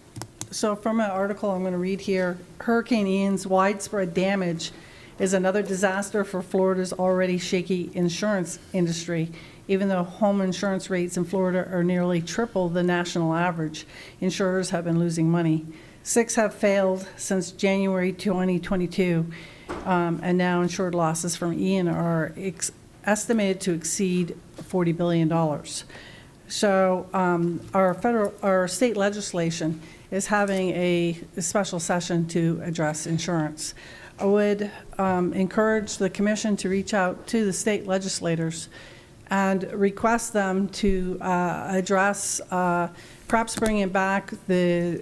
So from an article I'm going to read here, Hurricane Ian's widespread damage is another disaster for Florida's already shaky insurance industry. Even though home insurance rates in Florida are nearly triple the national average, insurers have been losing money. 6 have failed since January 2022, and now insured losses from Ian are estimated to exceed $40 billion. So our state legislation is having a special session to address insurance. I would encourage the commission to reach out to the state legislators and request them to address perhaps bringing back the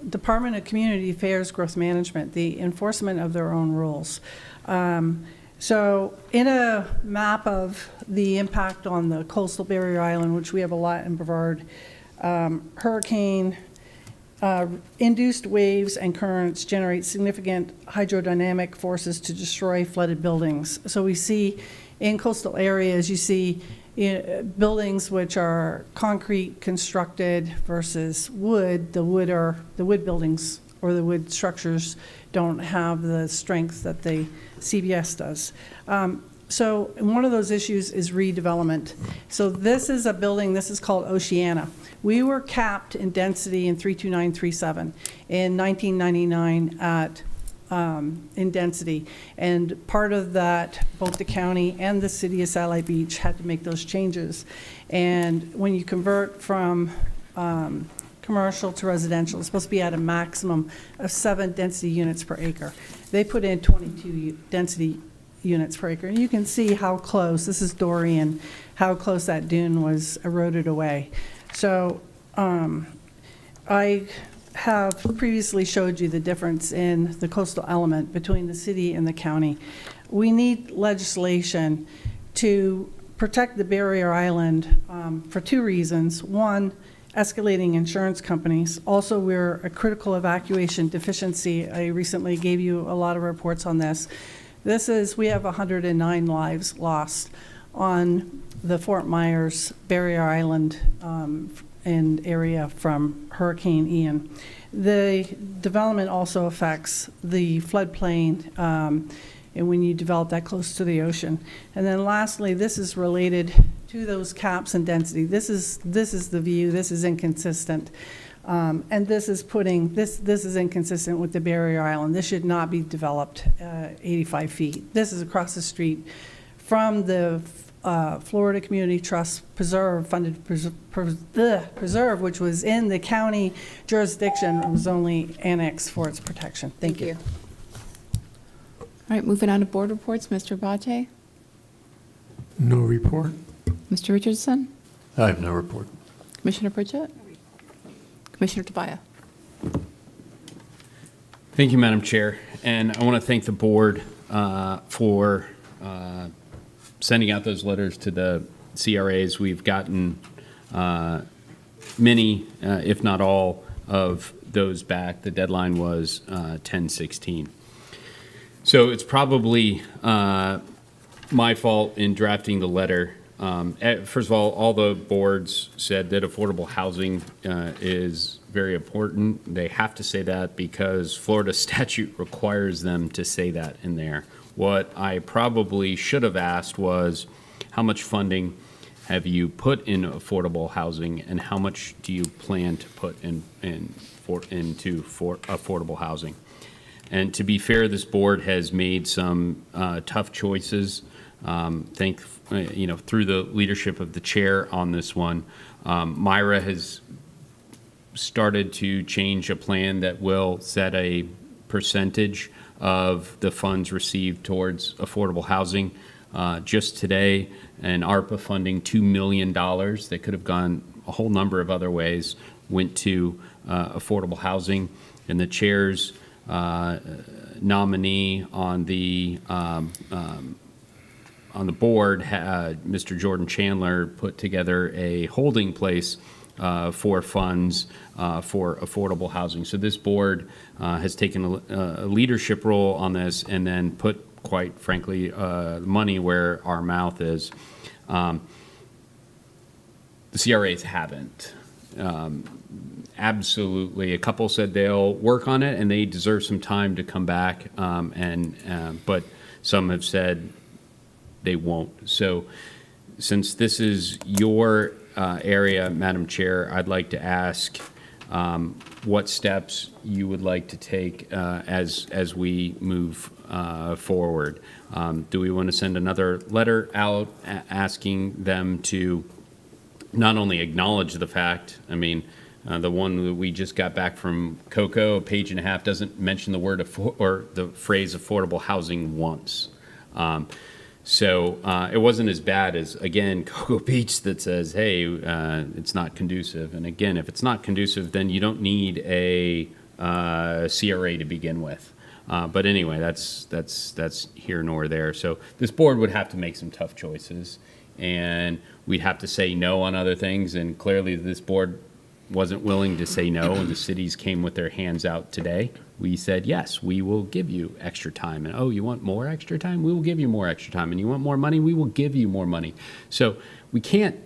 Department of Community Affairs Growth Management, the enforcement of their own rules. So in a map of the impact on the coastal barrier island, which we have a lot in Brevard, Hurricane Induced waves and currents generate significant hydrodynamic forces to destroy flooded buildings. So we see in coastal areas, you see buildings which are concrete constructed versus wood. The wood buildings or the wood structures don't have the strength that the CBS does. So one of those issues is redevelopment. So this is a building, this is called Oceana. We were capped in density in 32937 in 1999 at in density. And part of that, both the county and the city of Satellite Beach had to make those changes. And when you convert from commercial to residential, it's supposed to be at a maximum of 7 density units per acre. They put in 22 density units per acre. And you can see how close, this is Dorian, how close that dune was eroded away. So I have previously showed you the difference in the coastal element between the city and the county. We need legislation to protect the barrier island for 2 reasons. One, escalating insurance companies. Also, we're a critical evacuation deficiency. I recently gave you a lot of reports on this. We have 109 lives lost on the Fort Myers Barrier Island and area from Hurricane Ian. The development also affects the floodplain and when you develop that close to the ocean. And then lastly, this is related to those caps and density. This is the view. This is inconsistent. And this is inconsistent with the barrier island. This should not be developed 85 feet. This is across the street from the Florida Community Trust Preserve, funded preserve, which was in the county jurisdiction, and was only annexed for its protection. Thank you. All right, moving on to board reports. Mr. Bate? No report. Mr. Richardson? I have no report. Commissioner Pritchett? Commissioner Tobias? Thank you, Madam Chair. And I want to thank the board for sending out those letters to the CRAs. We've gotten many, if not all, of those back. The deadline was 10/16. So it's probably my fault in drafting the letter. First of all the boards said that affordable housing is very important. They have to say that because Florida statute requires them to say that in there. What I probably should have asked was, how much funding have you put in affordable housing, and how much do you plan to put into affordable housing? And to be fair, this board has made some tough choices. Through the leadership of the chair on this one, Myra has started to change a plan that will set a percentage of the funds received towards affordable housing. Just today, an ARPA funding $2 million that could have gone a whole number of other ways went to affordable housing, and the chair's nominee on the board, Mr. Jordan Chandler, put together a holding place for funds for affordable housing. So this board has taken a leadership role on this and then put, quite frankly, money where our mouth is. The CRAs haven't. Absolutely. A couple said they'll work on it and they deserve some time to come back, but some have said they won't. So since this is your area, Madam Chair, I'd like to ask what steps you would like to take as we move forward. Do we want to send another letter out asking them to not only acknowledge the fact, the one that we just got back from Coco, a page and a half, doesn't mention the word or the phrase affordable housing once. So it wasn't as bad as, again, Cocoa Beach that says, hey, it's not conducive. And again, if it's not conducive, then you don't need a CRA to begin with. But anyway, that's here nor there. So this board would have to make some tough choices, and we'd have to say no on other things. And clearly this board wasn't willing to say no, and the cities came with their hands out today, we said, yes, we will give you extra time. And, oh, you want more extra time? We will give you more extra time. And you want more money? We will give you more money. So we can't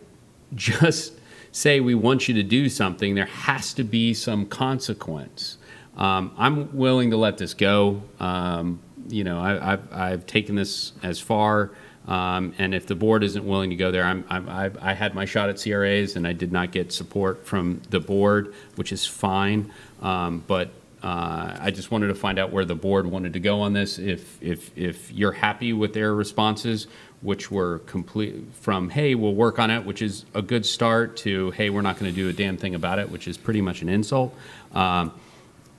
just say we want you to do something. There has to be some consequence. I'm willing to let this go. You know, I've taken this as far. And if the board isn't willing to go there, I had my shot at CRAs and I did not get support from the board, which is fine. But I just wanted to find out where the board wanted to go on this. If you're happy with their responses, which were complete from, hey, we'll work on it, which is a good start, to, hey, we're not going to do a damn thing about it, which is pretty much an insult. I'm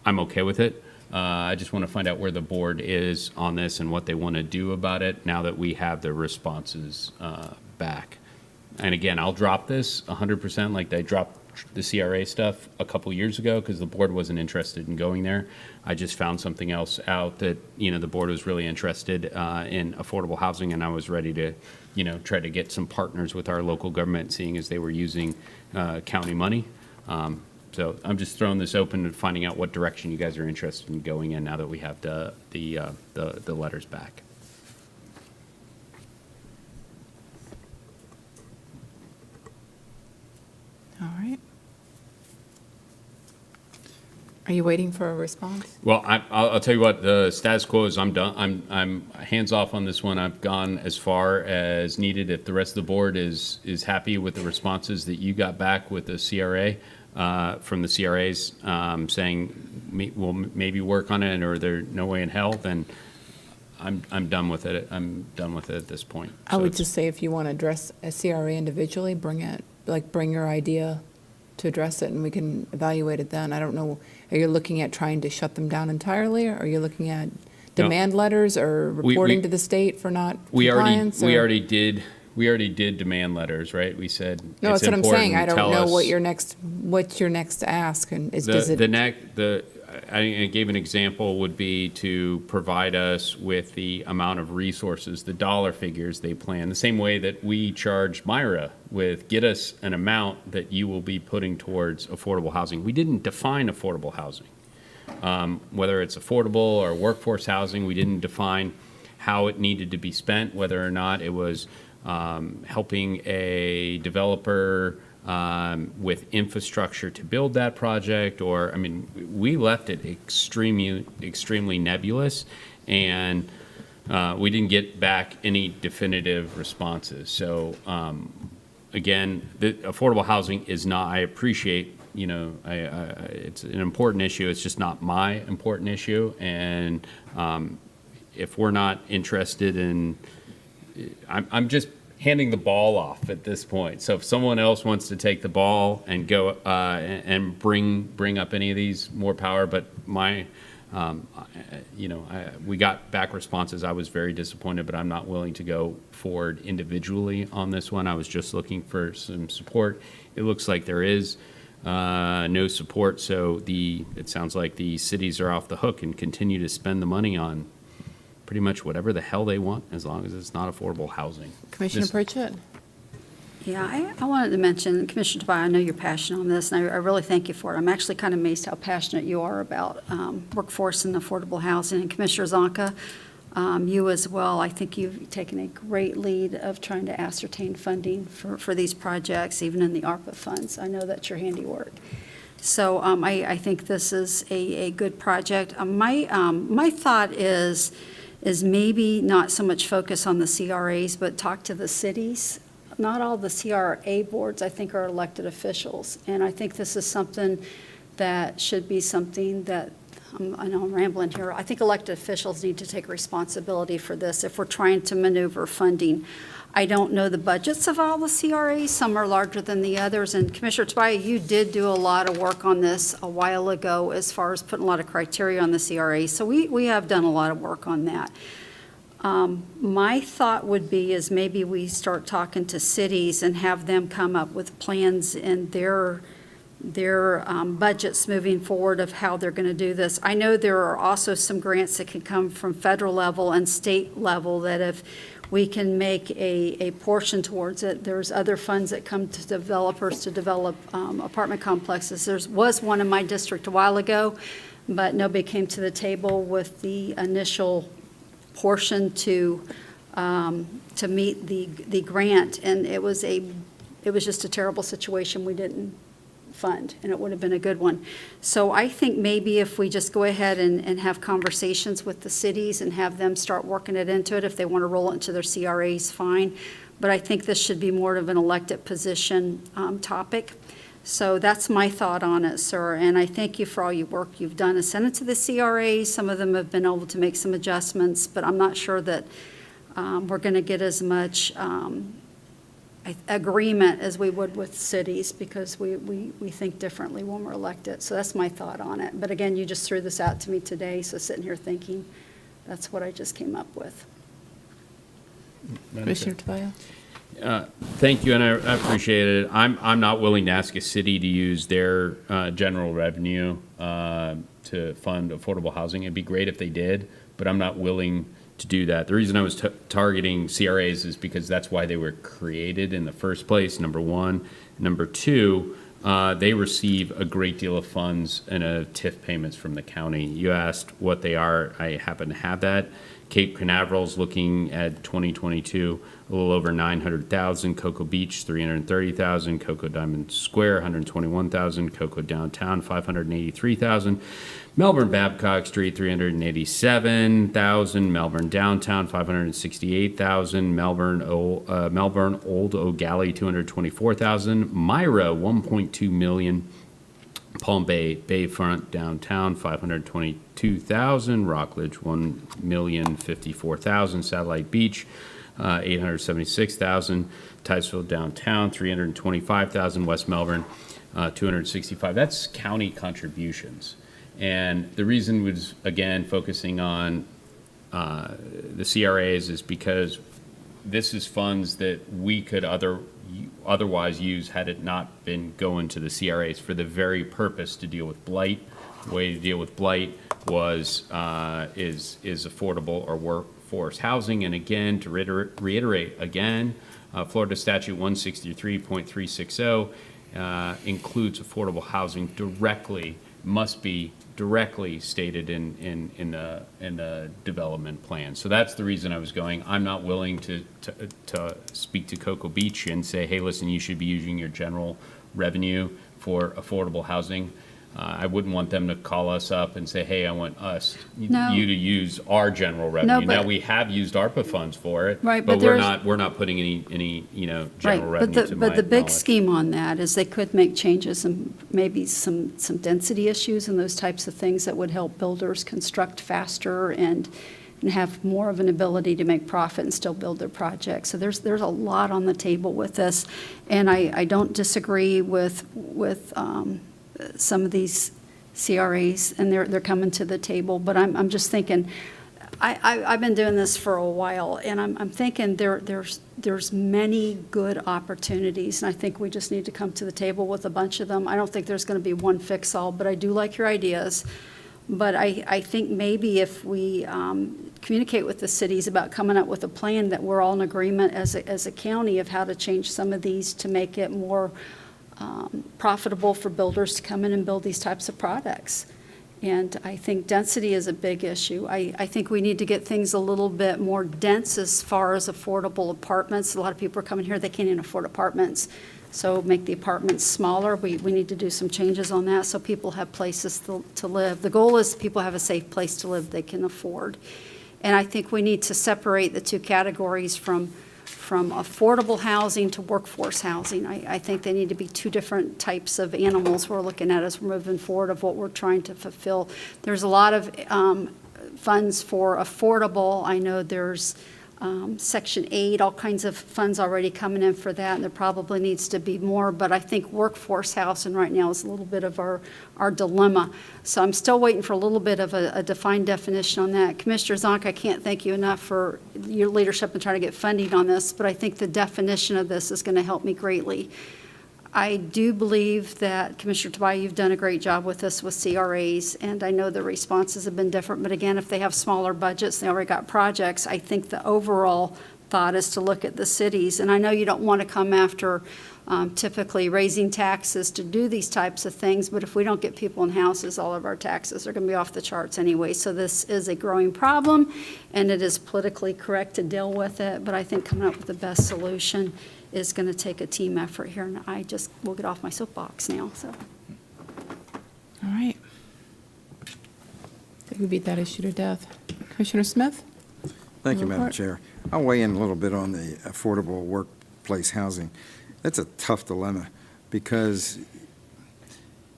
okay with it. I just want to find out where the board is on this and what they want to do about it now that we have the responses back. And again, I'll drop this 100% like they dropped the CRA stuff a couple years ago because the board wasn't interested in going there. I just found something else out that, you know, the board was really interested in affordable housing, and I was ready to, you know, try to get some partners with our local government, seeing as they were using county money. So I'm just throwing this open and finding out what direction you guys are interested in going in now that we have the letters back. All right. Are you waiting for a response? Well, I'll tell you what, the status quo is I'm done. I'm hands off on this one. I've gone as far as needed. If the rest of the board is happy with the responses that you got back with the CRA, from the CRAs saying we'll maybe work on it or there's no way in hell, then I'm done with it. I'm done with it at this point. I would just say if you want to address a CRA individually, bring it, like bring your idea to address it and we can evaluate it then. I don't know, are you looking at trying to shut them down entirely, or are you looking at demand letters or reporting to the state for not compliance? We already did demand letters, right? We said no, it's that's what I'm saying. I important. don't Tell know us what's your next ask, and I gave an example would be to provide us with the amount of resources, the dollar figures they plan, the same way that we charge Myra with, get us an amount that you will be putting towards affordable housing. We didn't define affordable housing. Whether it's affordable or workforce housing, we didn't define how it needed to be spent, whether or not it was helping a developer with infrastructure to build that project, or, I mean, we left it extremely nebulous, and we didn't get back any definitive responses. So again, the affordable housing is not, I appreciate, you know, it's an important issue. It's just not my important issue. And if we're not interested in, I'm just handing the ball off at this point. So if someone else wants to take the ball and go and bring up any of these, more power. But my, you know, we got back responses. I was very disappointed, but I'm not willing to go forward individually on this one. I was just looking for some support. It looks like there is no support. So it sounds like the cities are off the hook and continue to spend the money on pretty much whatever the hell they want, as long as it's not affordable housing. Commissioner Pritchett? Yeah, I wanted to mention, Commissioner Tobias, I know you're passionate on this, and I really thank you for it. I'm actually kind of amazed how passionate you are about workforce and affordable housing. And Commissioner Zonka, you as well, I think you've taken a great lead of trying to ascertain funding for these projects, even in the ARPA funds. I know that's your handiwork. So I think this is a good project. My thought is maybe not so much focus on the CRAs, but talk to the cities. Not all the CRA boards, I think, are elected officials. And I think this is something that should be something that, I know I'm rambling here, I think elected officials need to take responsibility for this if we're trying to maneuver funding. I don't know the budgets of all the CRAs. Some are larger than the others. And Commissioner Tobias, you did do a lot of work on this a while ago as far as putting a lot of criteria on the CRAs. So we have done a lot of work on that. My thought would be is maybe we start talking to cities and have them come up with plans in their budgets moving forward of how they're going to do this. I know there are also some grants that can come from federal level and state level that if we can make a portion towards it. There's other funds that come to developers to develop apartment complexes. There was one in my district a while ago, but nobody came to the table with the initial portion to meet the grant, and it was just a terrible situation we didn't fund, and it would have been a good one. So I think maybe if we just go ahead and have conversations with the cities and have them start working it into it, if they want to roll it into their CRAs, fine. But I think this should be more of an elected position topic. So that's my thought on it, sir, and I thank you for all your work you've done. I sent it to the CRAs. Some of them have been able to make some adjustments, but I'm not sure that we're going to get as much agreement as we would with cities, because we think differently when we're elected. So that's my thought on it. But again, you just threw this out to me today, so sitting here thinking, that's what I just came up with. Commissioner Tobias? Thank you, and I appreciate it. I'm not willing to ask a city to use their general revenue to fund affordable housing. It'd be great if they did, but I'm not willing to do that. The reason I was targeting CRAs is because that's why they were created in the first place, number one. Number two, they receive a great deal of funds and TIF payments from the county. You asked what they are. I happen to have that. Cape Canaveral's looking at 2022, a little over 900,000. Cocoa Beach, 330,000. Cocoa Diamond Square, 121,000. Cocoa Downtown, 583,000. Melbourne Babcock Street, 387,000. Melbourne Downtown, 568,000. Melbourne Old O'Galley, 224,000. Myra, 1.2 million. Palm Bay Bayfront Downtown, 522,000. Rockledge, 1,054,000. Satellite Beach, 876,000. Titusville Downtown, 325,000. West Melbourne, 265. That's county contributions. And the reason was, again, focusing on the CRAs is because this is funds that we could otherwise use had it not been going to the CRAs for the very purpose to deal with blight. The way to deal with blight was is affordable or workforce housing. And again, to reiterate again, Florida Statute 163.360 includes affordable housing directly, must be directly stated in the development plan. So that's the reason I was going. I'm not willing to speak to Cocoa Beach and say, hey, listen, you should be using your general revenue for affordable housing. I wouldn't want them to call us up and say, hey, I want you to use our general revenue. Now, we have used ARPA funds for it, right, but we're not putting any general revenue to my But the big knowledge. scheme on that is they could make changes and maybe some density issues and those types of things that would help builders construct faster and have more of an ability to make profit and still build their projects. So there's a lot on the table with this, and I don't disagree with some of these CRAs, and they're coming to the table. But I'm just thinking, I've been doing this for a while, and I'm thinking there's many good opportunities, and I think we just need to come to the table with a bunch of them. I don't think there's going to be one fix-all, but I do like your ideas. But I think maybe if we communicate with the cities about coming up with a plan that we're all in agreement as a county of how to change some of these to make it more profitable for builders to come in and build these types of products. And I think density is a big issue. I think we need to get things a little bit more dense as far as affordable apartments. A lot of people are coming here, they can't even afford apartments. So make the apartments smaller. We need to do some changes on that so people have places to live. The goal is people have a safe place to live they can afford. And I think we need to separate the two categories from affordable housing to workforce housing. I think they need to be two different types of animals we're looking at as we're moving forward of what we're trying to fulfill. There's a lot of funds for affordable. I know there's Section 8, all kinds of funds already coming in for that, and there probably needs to be more, but I think workforce housing right now is a little bit of our dilemma. So I'm still waiting for a little bit of a defined definition on that. Commissioner Zonka, I can't thank you enough for your leadership in trying to get funding on this, but I think the definition of this is going to help me greatly. I do believe that, Commissioner Tobias, you've done a great job with this with CRAs, and I know the responses have been different, but again, if they have smaller budgets, they already got projects, I think the overall thought is to look at the cities. And I know you don't want to come after typically raising taxes to do these types of things, but if we don't get people in houses, all of our taxes are going to be off the charts anyway. So this is a growing problem, and it is politically correct to deal with it, but I think coming up with the best solution is going to take a team effort here, and I just will get off my soapbox now, so. All right. I think we beat that issue to death. Commissioner Smith? Thank you, Madam Report. Chair. I'll weigh in a little bit on the affordable workplace housing. That's a tough dilemma because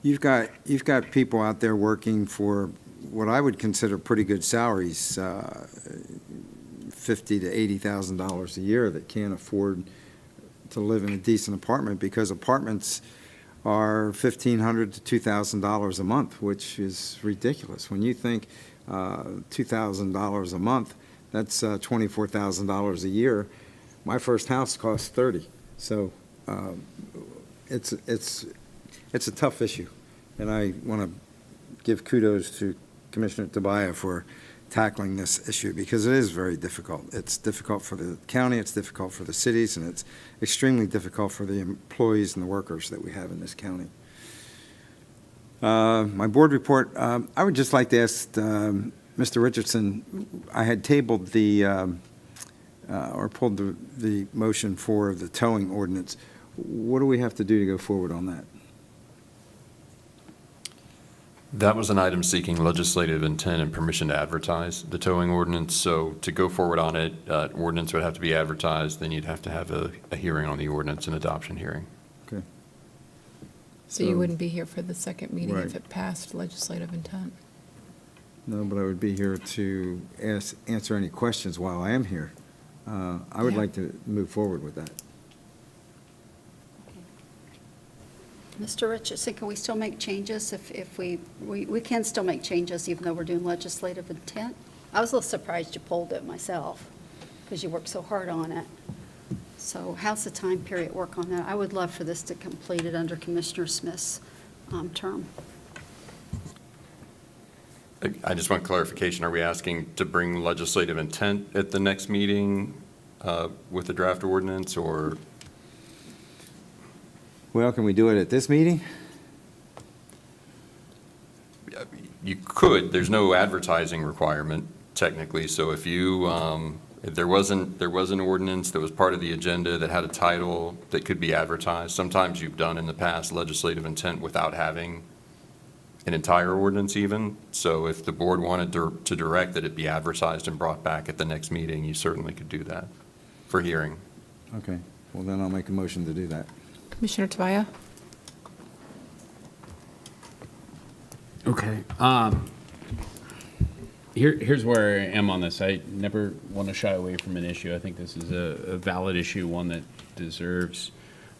you've got people out there working for what I would consider pretty good salaries, $50,000 to $80,000 a year, that can't afford to live in a decent apartment because apartments are $1,500 to $2,000 a month, which is ridiculous. When you think $2,000 a month, that's $24,000 a year. My first house cost $30,000, so it's a tough issue, and I want to give kudos to Commissioner Tobias for tackling this issue because it is very difficult. It's difficult for the county, it's difficult for the cities, and it's extremely difficult for the employees and the workers that we have in this county. My board report, I would just like to ask Mr. Richardson, I had tabled or pulled the motion for the towing ordinance. What do we have to do to go forward on that? That was an item seeking legislative intent and permission to advertise the towing ordinance. So to go forward on it, ordinance would have to be advertised, then you'd have to have a hearing on the ordinance, an adoption hearing. Okay. So you wouldn't be here for the second meeting if Right. it passed legislative intent? No, but I would be here to answer any questions while I am here. I would Yeah. like to move forward with that. Mr. Richardson, can we still make changes if we can still make changes even though we're doing legislative intent? I was a little surprised you pulled it myself because you worked so hard on it. So how's the time period work on that? I would love for this to complete it under Commissioner Smith's term. I just want clarification. Are we asking to bring legislative intent at the next meeting with the draft ordinance, or? Well, can we do it at this meeting? You could. There's no advertising requirement technically. So if you, if there was an ordinance that was part of the agenda that had a title that could be advertised, sometimes you've done in the past legislative intent without having an entire ordinance even. So if the board wanted to direct that it be advertised and brought back at the next meeting, you certainly could do that for hearing. Okay, well then I'll make a motion to do that. Commissioner Tobias? Okay. Here's where I am on this. I never want to shy away from an issue. I think this is a valid issue, one that deserves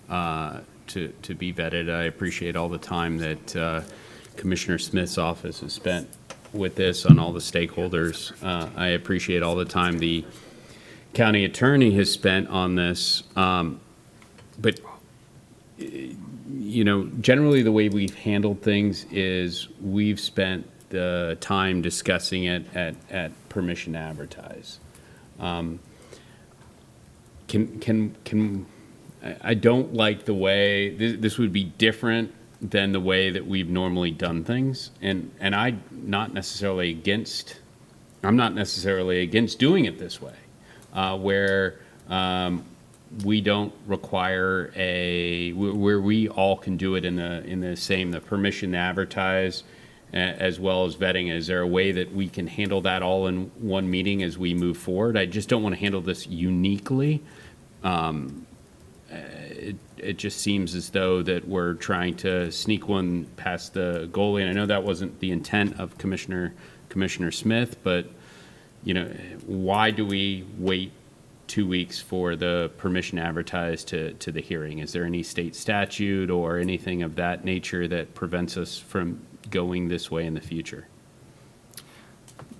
to be vetted. I appreciate all the time that Commissioner Smith's office has spent with this on all the stakeholders. I appreciate all the time the county attorney has spent on this. But you know, generally the way we've handled things is we've spent the time discussing it at permission to advertise. I don't like the way, this would be different than the way that we've normally done things. And I'm not necessarily against doing it this way, where we don't require where we all can do it in the permission to advertise as well as vetting. Is there a way that we can handle that all in one meeting as we move forward? I just don't want to handle this uniquely. It just seems as though that we're trying to sneak one past the goalie, and I know that wasn't the intent of Commissioner Smith, but you know, why do we wait 2 weeks for the permission to advertise to the hearing? Is there any state statute or anything of that nature that prevents us from going this way in the future?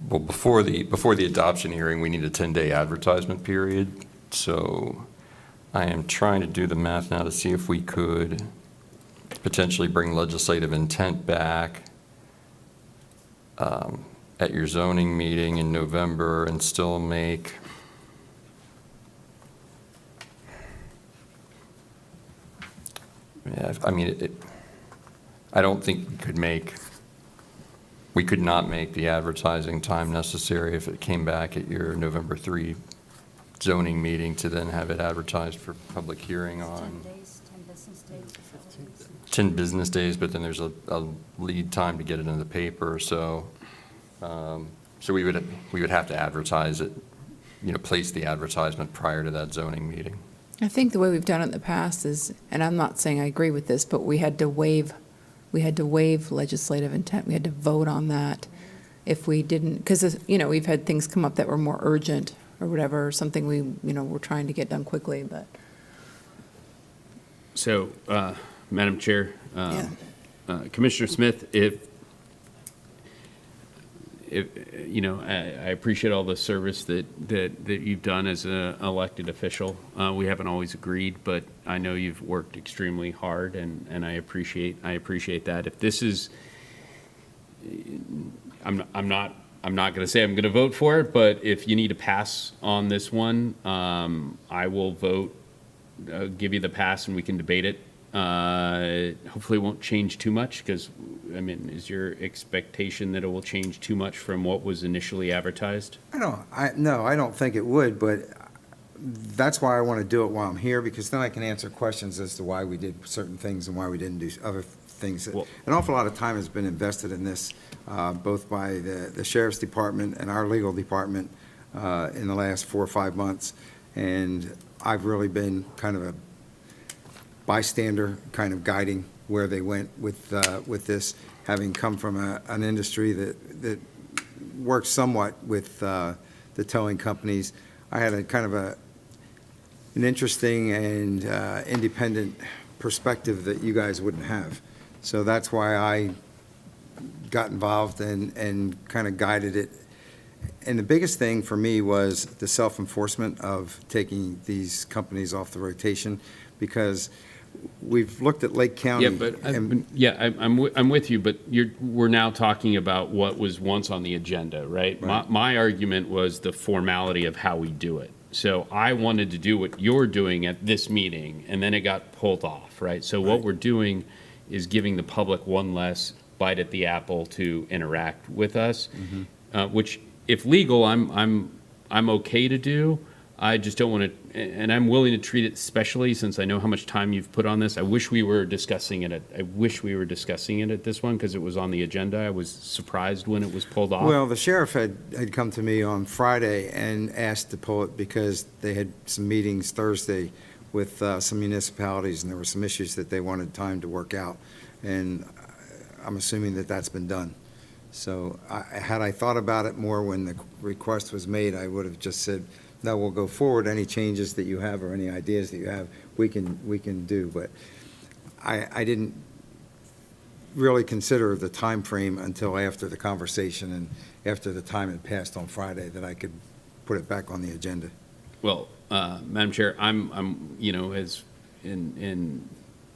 Well, before the adoption hearing, we need a 10-day advertisement period. So I am trying to do the math now to see if we could potentially bring legislative intent back at your zoning meeting in November and still make Yeah, I mean, I don't think we could not make the advertising time necessary if it came back at your November 3 zoning meeting to then have it advertised for public hearing on 10 days, 10 business days. 10 business days, but then there's a lead time to get it in the paper, so we would have to advertise it, place the advertisement prior to that zoning meeting. I think the way we've done it in the past is, and I'm not saying I agree with this, but we had to waive legislative intent. We had to vote on that if we didn't, because, we've had things come up that were more urgent or whatever, or something we're trying to get done quickly, but. So, Madam Chair, Yeah. Commissioner Smith, I appreciate all the service that you've done as an elected official. We haven't always agreed, but I know you've worked extremely hard, and I appreciate that. If this is, I'm not going to say I'm going to vote for it, but if you need to pass on this one, I will vote, give you the pass, and we can debate it. Hopefully it won't change too much, because, is your expectation that it will change too much from what was initially advertised? No, I don't think it would, but that's why I want to do it while I'm here, because then I can answer questions as to why we did certain things and why we didn't do other things. Well, An awful lot of time has been invested in this, both by the Sheriff's Department and our legal department in the last 4 or 5 months, and I've really been kind of a bystander, kind of guiding where they went with this, having come from an industry that works somewhat with the towing companies. I had a kind of an interesting and independent perspective that you guys wouldn't have. So that's why I got involved and kind of guided it. And the biggest thing for me was the self-enforcement of taking these companies off the rotation, because we've looked at Lake County. Yeah, but I'm with you, but we're now talking about what was once on the agenda, right? Right. My argument was the formality of how we do it. So I wanted to do what you're doing at this meeting, and then it got pulled off, right? So what we're doing is giving the public one less bite at the apple to interact with us, which, if legal, I'm okay to do. I just don't want to, and I'm willing to treat it specially, since I know how much time you've put on this. I wish we were discussing it at this one, because it was on the agenda. I was surprised when it was pulled off. Well, the sheriff had come to me on Friday and asked to pull it because they had some meetings Thursday with some municipalities, and there were some issues that they wanted time to work out. And I'm assuming that that's been done. So had I thought about it more when the request was made, I would have just said, no, we'll go forward. Any changes that you have or any ideas that you have, we can do. But I didn't really consider the time frame until after the conversation and after the time had passed on Friday that I could put it back on the agenda. Well, Madam Chair, I'm as in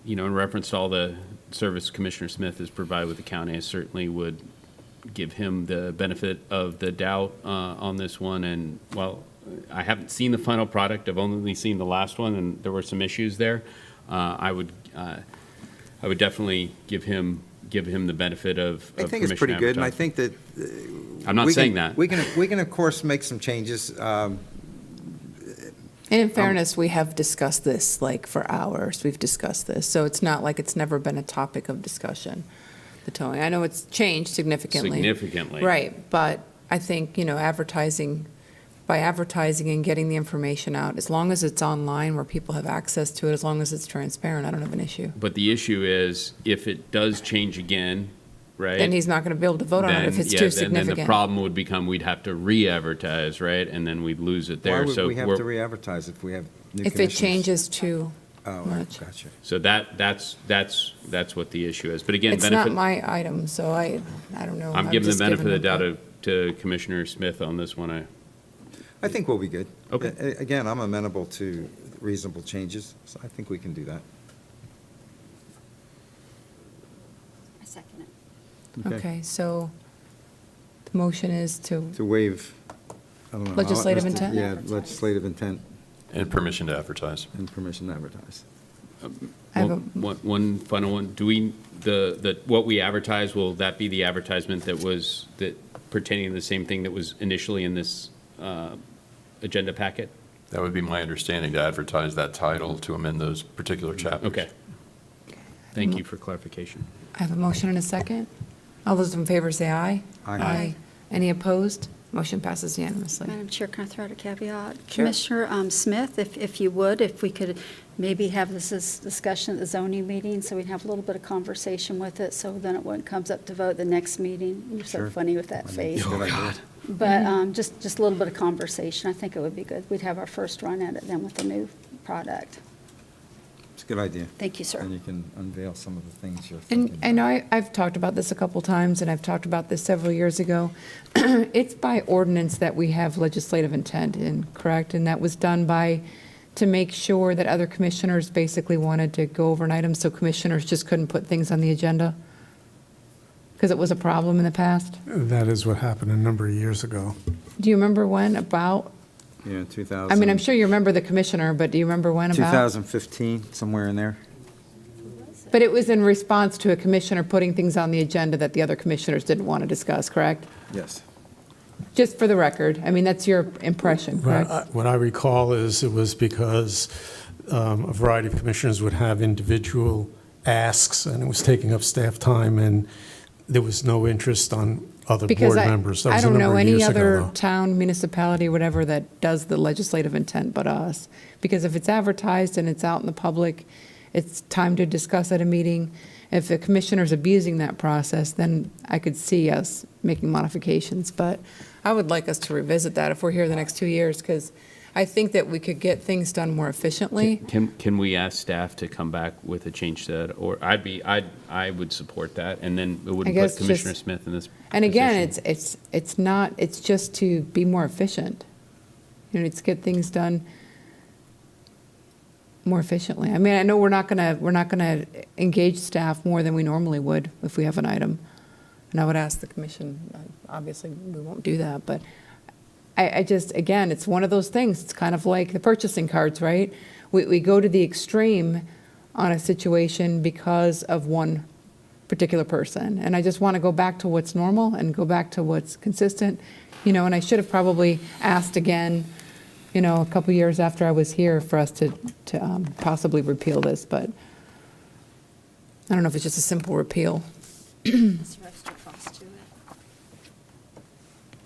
reference to all the service Commissioner Smith has provided with the county, I certainly would give him the benefit of the doubt on this one. And, well, I haven't seen the final product. I've only seen the last one, and there were some issues there. I would definitely give him the benefit of I think it's pretty good, and I think that I'm not saying that. we can of course make some changes. And in fairness, we have discussed this for hours. We've discussed this. So it's not like it's never been a topic of discussion, the towing. I know it's changed significantly. Significantly. Right. But I think, by advertising and getting the information out, as long as it's online where people have access to it, as long as it's transparent, I don't have an issue. But the issue is, if it does change again, right? Then he's not going to be able to vote on it if it's too significant. Then the problem would become we'd have to re-advertise, right? And then we'd lose it there. Why would So we have we're- to re-advertise if we have new If it commissioners? changes too Oh, much. gotcha. So that's what the issue is. But again, It's not my item, so I don't know. I'm giving the just benefit of the doubt input. to Commissioner Smith on this one. I think we'll be good. Okay. Again, I'm amenable to reasonable changes, so I think we can do that. I second it. Okay, so the motion is to, To waive, I don't know. Legislative intent? Yeah, legislative intent And permission to advertise. and permission to advertise. I have a- One final one. Do we, what we advertise, will that be the advertisement that pertaining to the same thing that was initially in this agenda packet? That would be my understanding, to advertise that title to amend those particular chapters. Okay. Thank you for clarification. I have a motion and a second. All those in favor say aye. Aye. Any opposed? Motion passes unanimously. Madam Chair, can I throw out a caveat? Sure. Commissioner Smith, if you would, if we could maybe have this discussion at the zoning meeting, so we'd have a little bit of conversation with it, so then when it comes up to vote the next meeting, you're so Sure. funny with that face. Good idea. But just a little bit of conversation, I think it would be good. We'd have our first run at it then with the new product. It's a good idea. Thank you, sir. And you can unveil some of the things you're And thinking. I know I've talked about this a couple times, and I've talked about this several years ago. It's by ordinance that we have legislative intent in, correct? And that was done to make sure that other commissioners basically wanted to go over an item, so commissioners just couldn't put things on the agenda? Because it was a problem in the past? That is what happened a number of years ago. Do you remember when about? Yeah, 2000. I mean, I'm sure you remember the commissioner, but do you remember when about? 2015, somewhere in there. But it was in response to a commissioner putting things on the agenda that the other commissioners didn't want to discuss, correct? Yes. Just for the record, I mean, that's your impression, correct? What I recall is it was because a variety of commissioners would have individual asks, and it was taking up staff time, and there was no interest on other Because board members. That I was a don't know number of any years ago, other though. town, municipality, whatever, that does the legislative intent but us. Because if it's advertised and it's out in the public, it's time to discuss at a meeting. If the commissioner's abusing that process, then I could see us making modifications. But I would like us to revisit that if we're here the next 2 years, because I think that we could get things done more efficiently. Can we ask staff to come back with a change to that? Or I would support that, and then it wouldn't guess put Commissioner just- Smith in this And again, position. it's not, it's just to be more efficient. You know, it's get things done more efficiently. I mean, I know we're not gonna engage staff more than we normally would if we have an item. And I would ask the commission, obviously, we won't do that, but I just, again, it's one of those things. It's kind of like the purchasing cards, right? We go to the extreme on a situation because of one particular person. And I just want to go back to what's normal and go back to what's consistent, you know, and I should have probably asked again, you know, a couple years after I was here for us to possibly repeal this, but I don't know if it's just a simple repeal. Is there extra cost to it?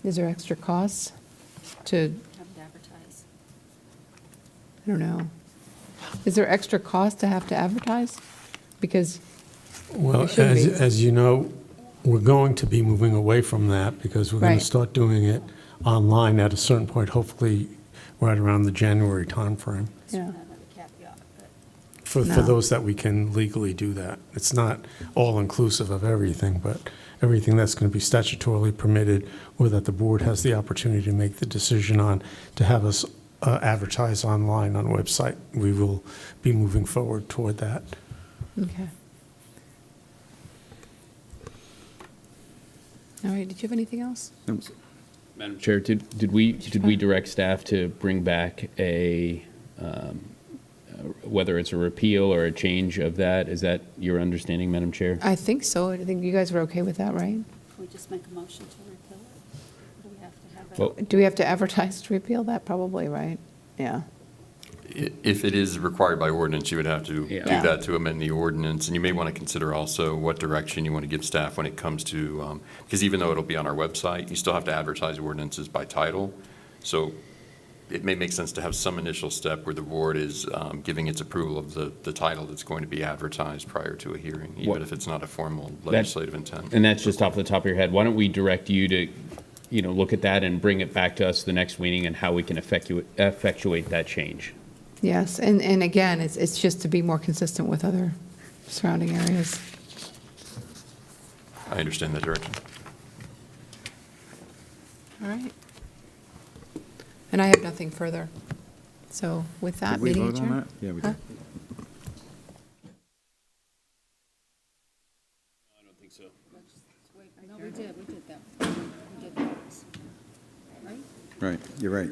Is there extra costs to, Have it advertised? I don't know. Is there extra cost to have to advertise? Because Well, It should be. as you know, we're going to be moving away from that because we're going Right. to start doing it online at a certain point, hopefully right around the January timeframe, Yeah. Another caveat, but for No. those that we can legally do that. It's not all-inclusive of everything, but everything that's going to be statutorily permitted or that the board has the opportunity to make the decision on to have us advertise online on a website. We will be moving forward toward that. Okay. All right, did you have anything else? Madam Chair, did we direct staff to bring back whether it's a repeal or a change of that? Is that your understanding, Madam Chair? I think so. I think you guys were okay with that, right? can we just make a motion to repeal it? Do we have to have it? Well, Do we have to advertise to repeal that? Probably, right? Yeah. If it is required by ordinance, you would have to do Yeah. that to amend the ordinance. And you may want to consider also what direction you want to give staff when it comes to, because even though it'll be on our website, you still have to advertise ordinances by title. So it may make sense to have some initial step where the board is giving its approval of the title that's going to be advertised prior to a hearing, even if it's not a formal legislative intent. And that's just off the top of your head. Why don't we direct you to, you know, look at that and bring it back to us the next meeting and how we can effectuate that change? Yes, and again, it's just to be more consistent with other surrounding areas. I understand that direction. All right. And I have nothing further. So with that, Did we meeting vote on adjourned? that? Yeah, we Huh? did. I don't think so. No, we did that. We did that. Right? Right, you're right.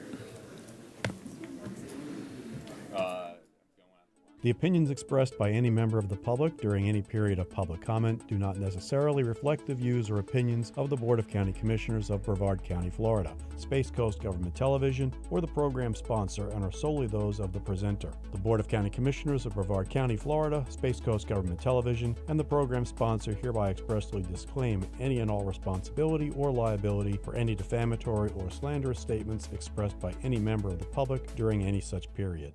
The opinions expressed by any member of the public during any period of public comment do not necessarily reflect the views or opinions of the Board of County Commissioners of Brevard County, Florida, Space Coast Government Television, or the program sponsor, and are solely those of the presenter. The Board of County Commissioners of Brevard County, Florida, Space Coast Government Television, and the program sponsor hereby expressly disclaim any and all responsibility or liability for any defamatory or slanderous statements expressed by any member of the public during any such period.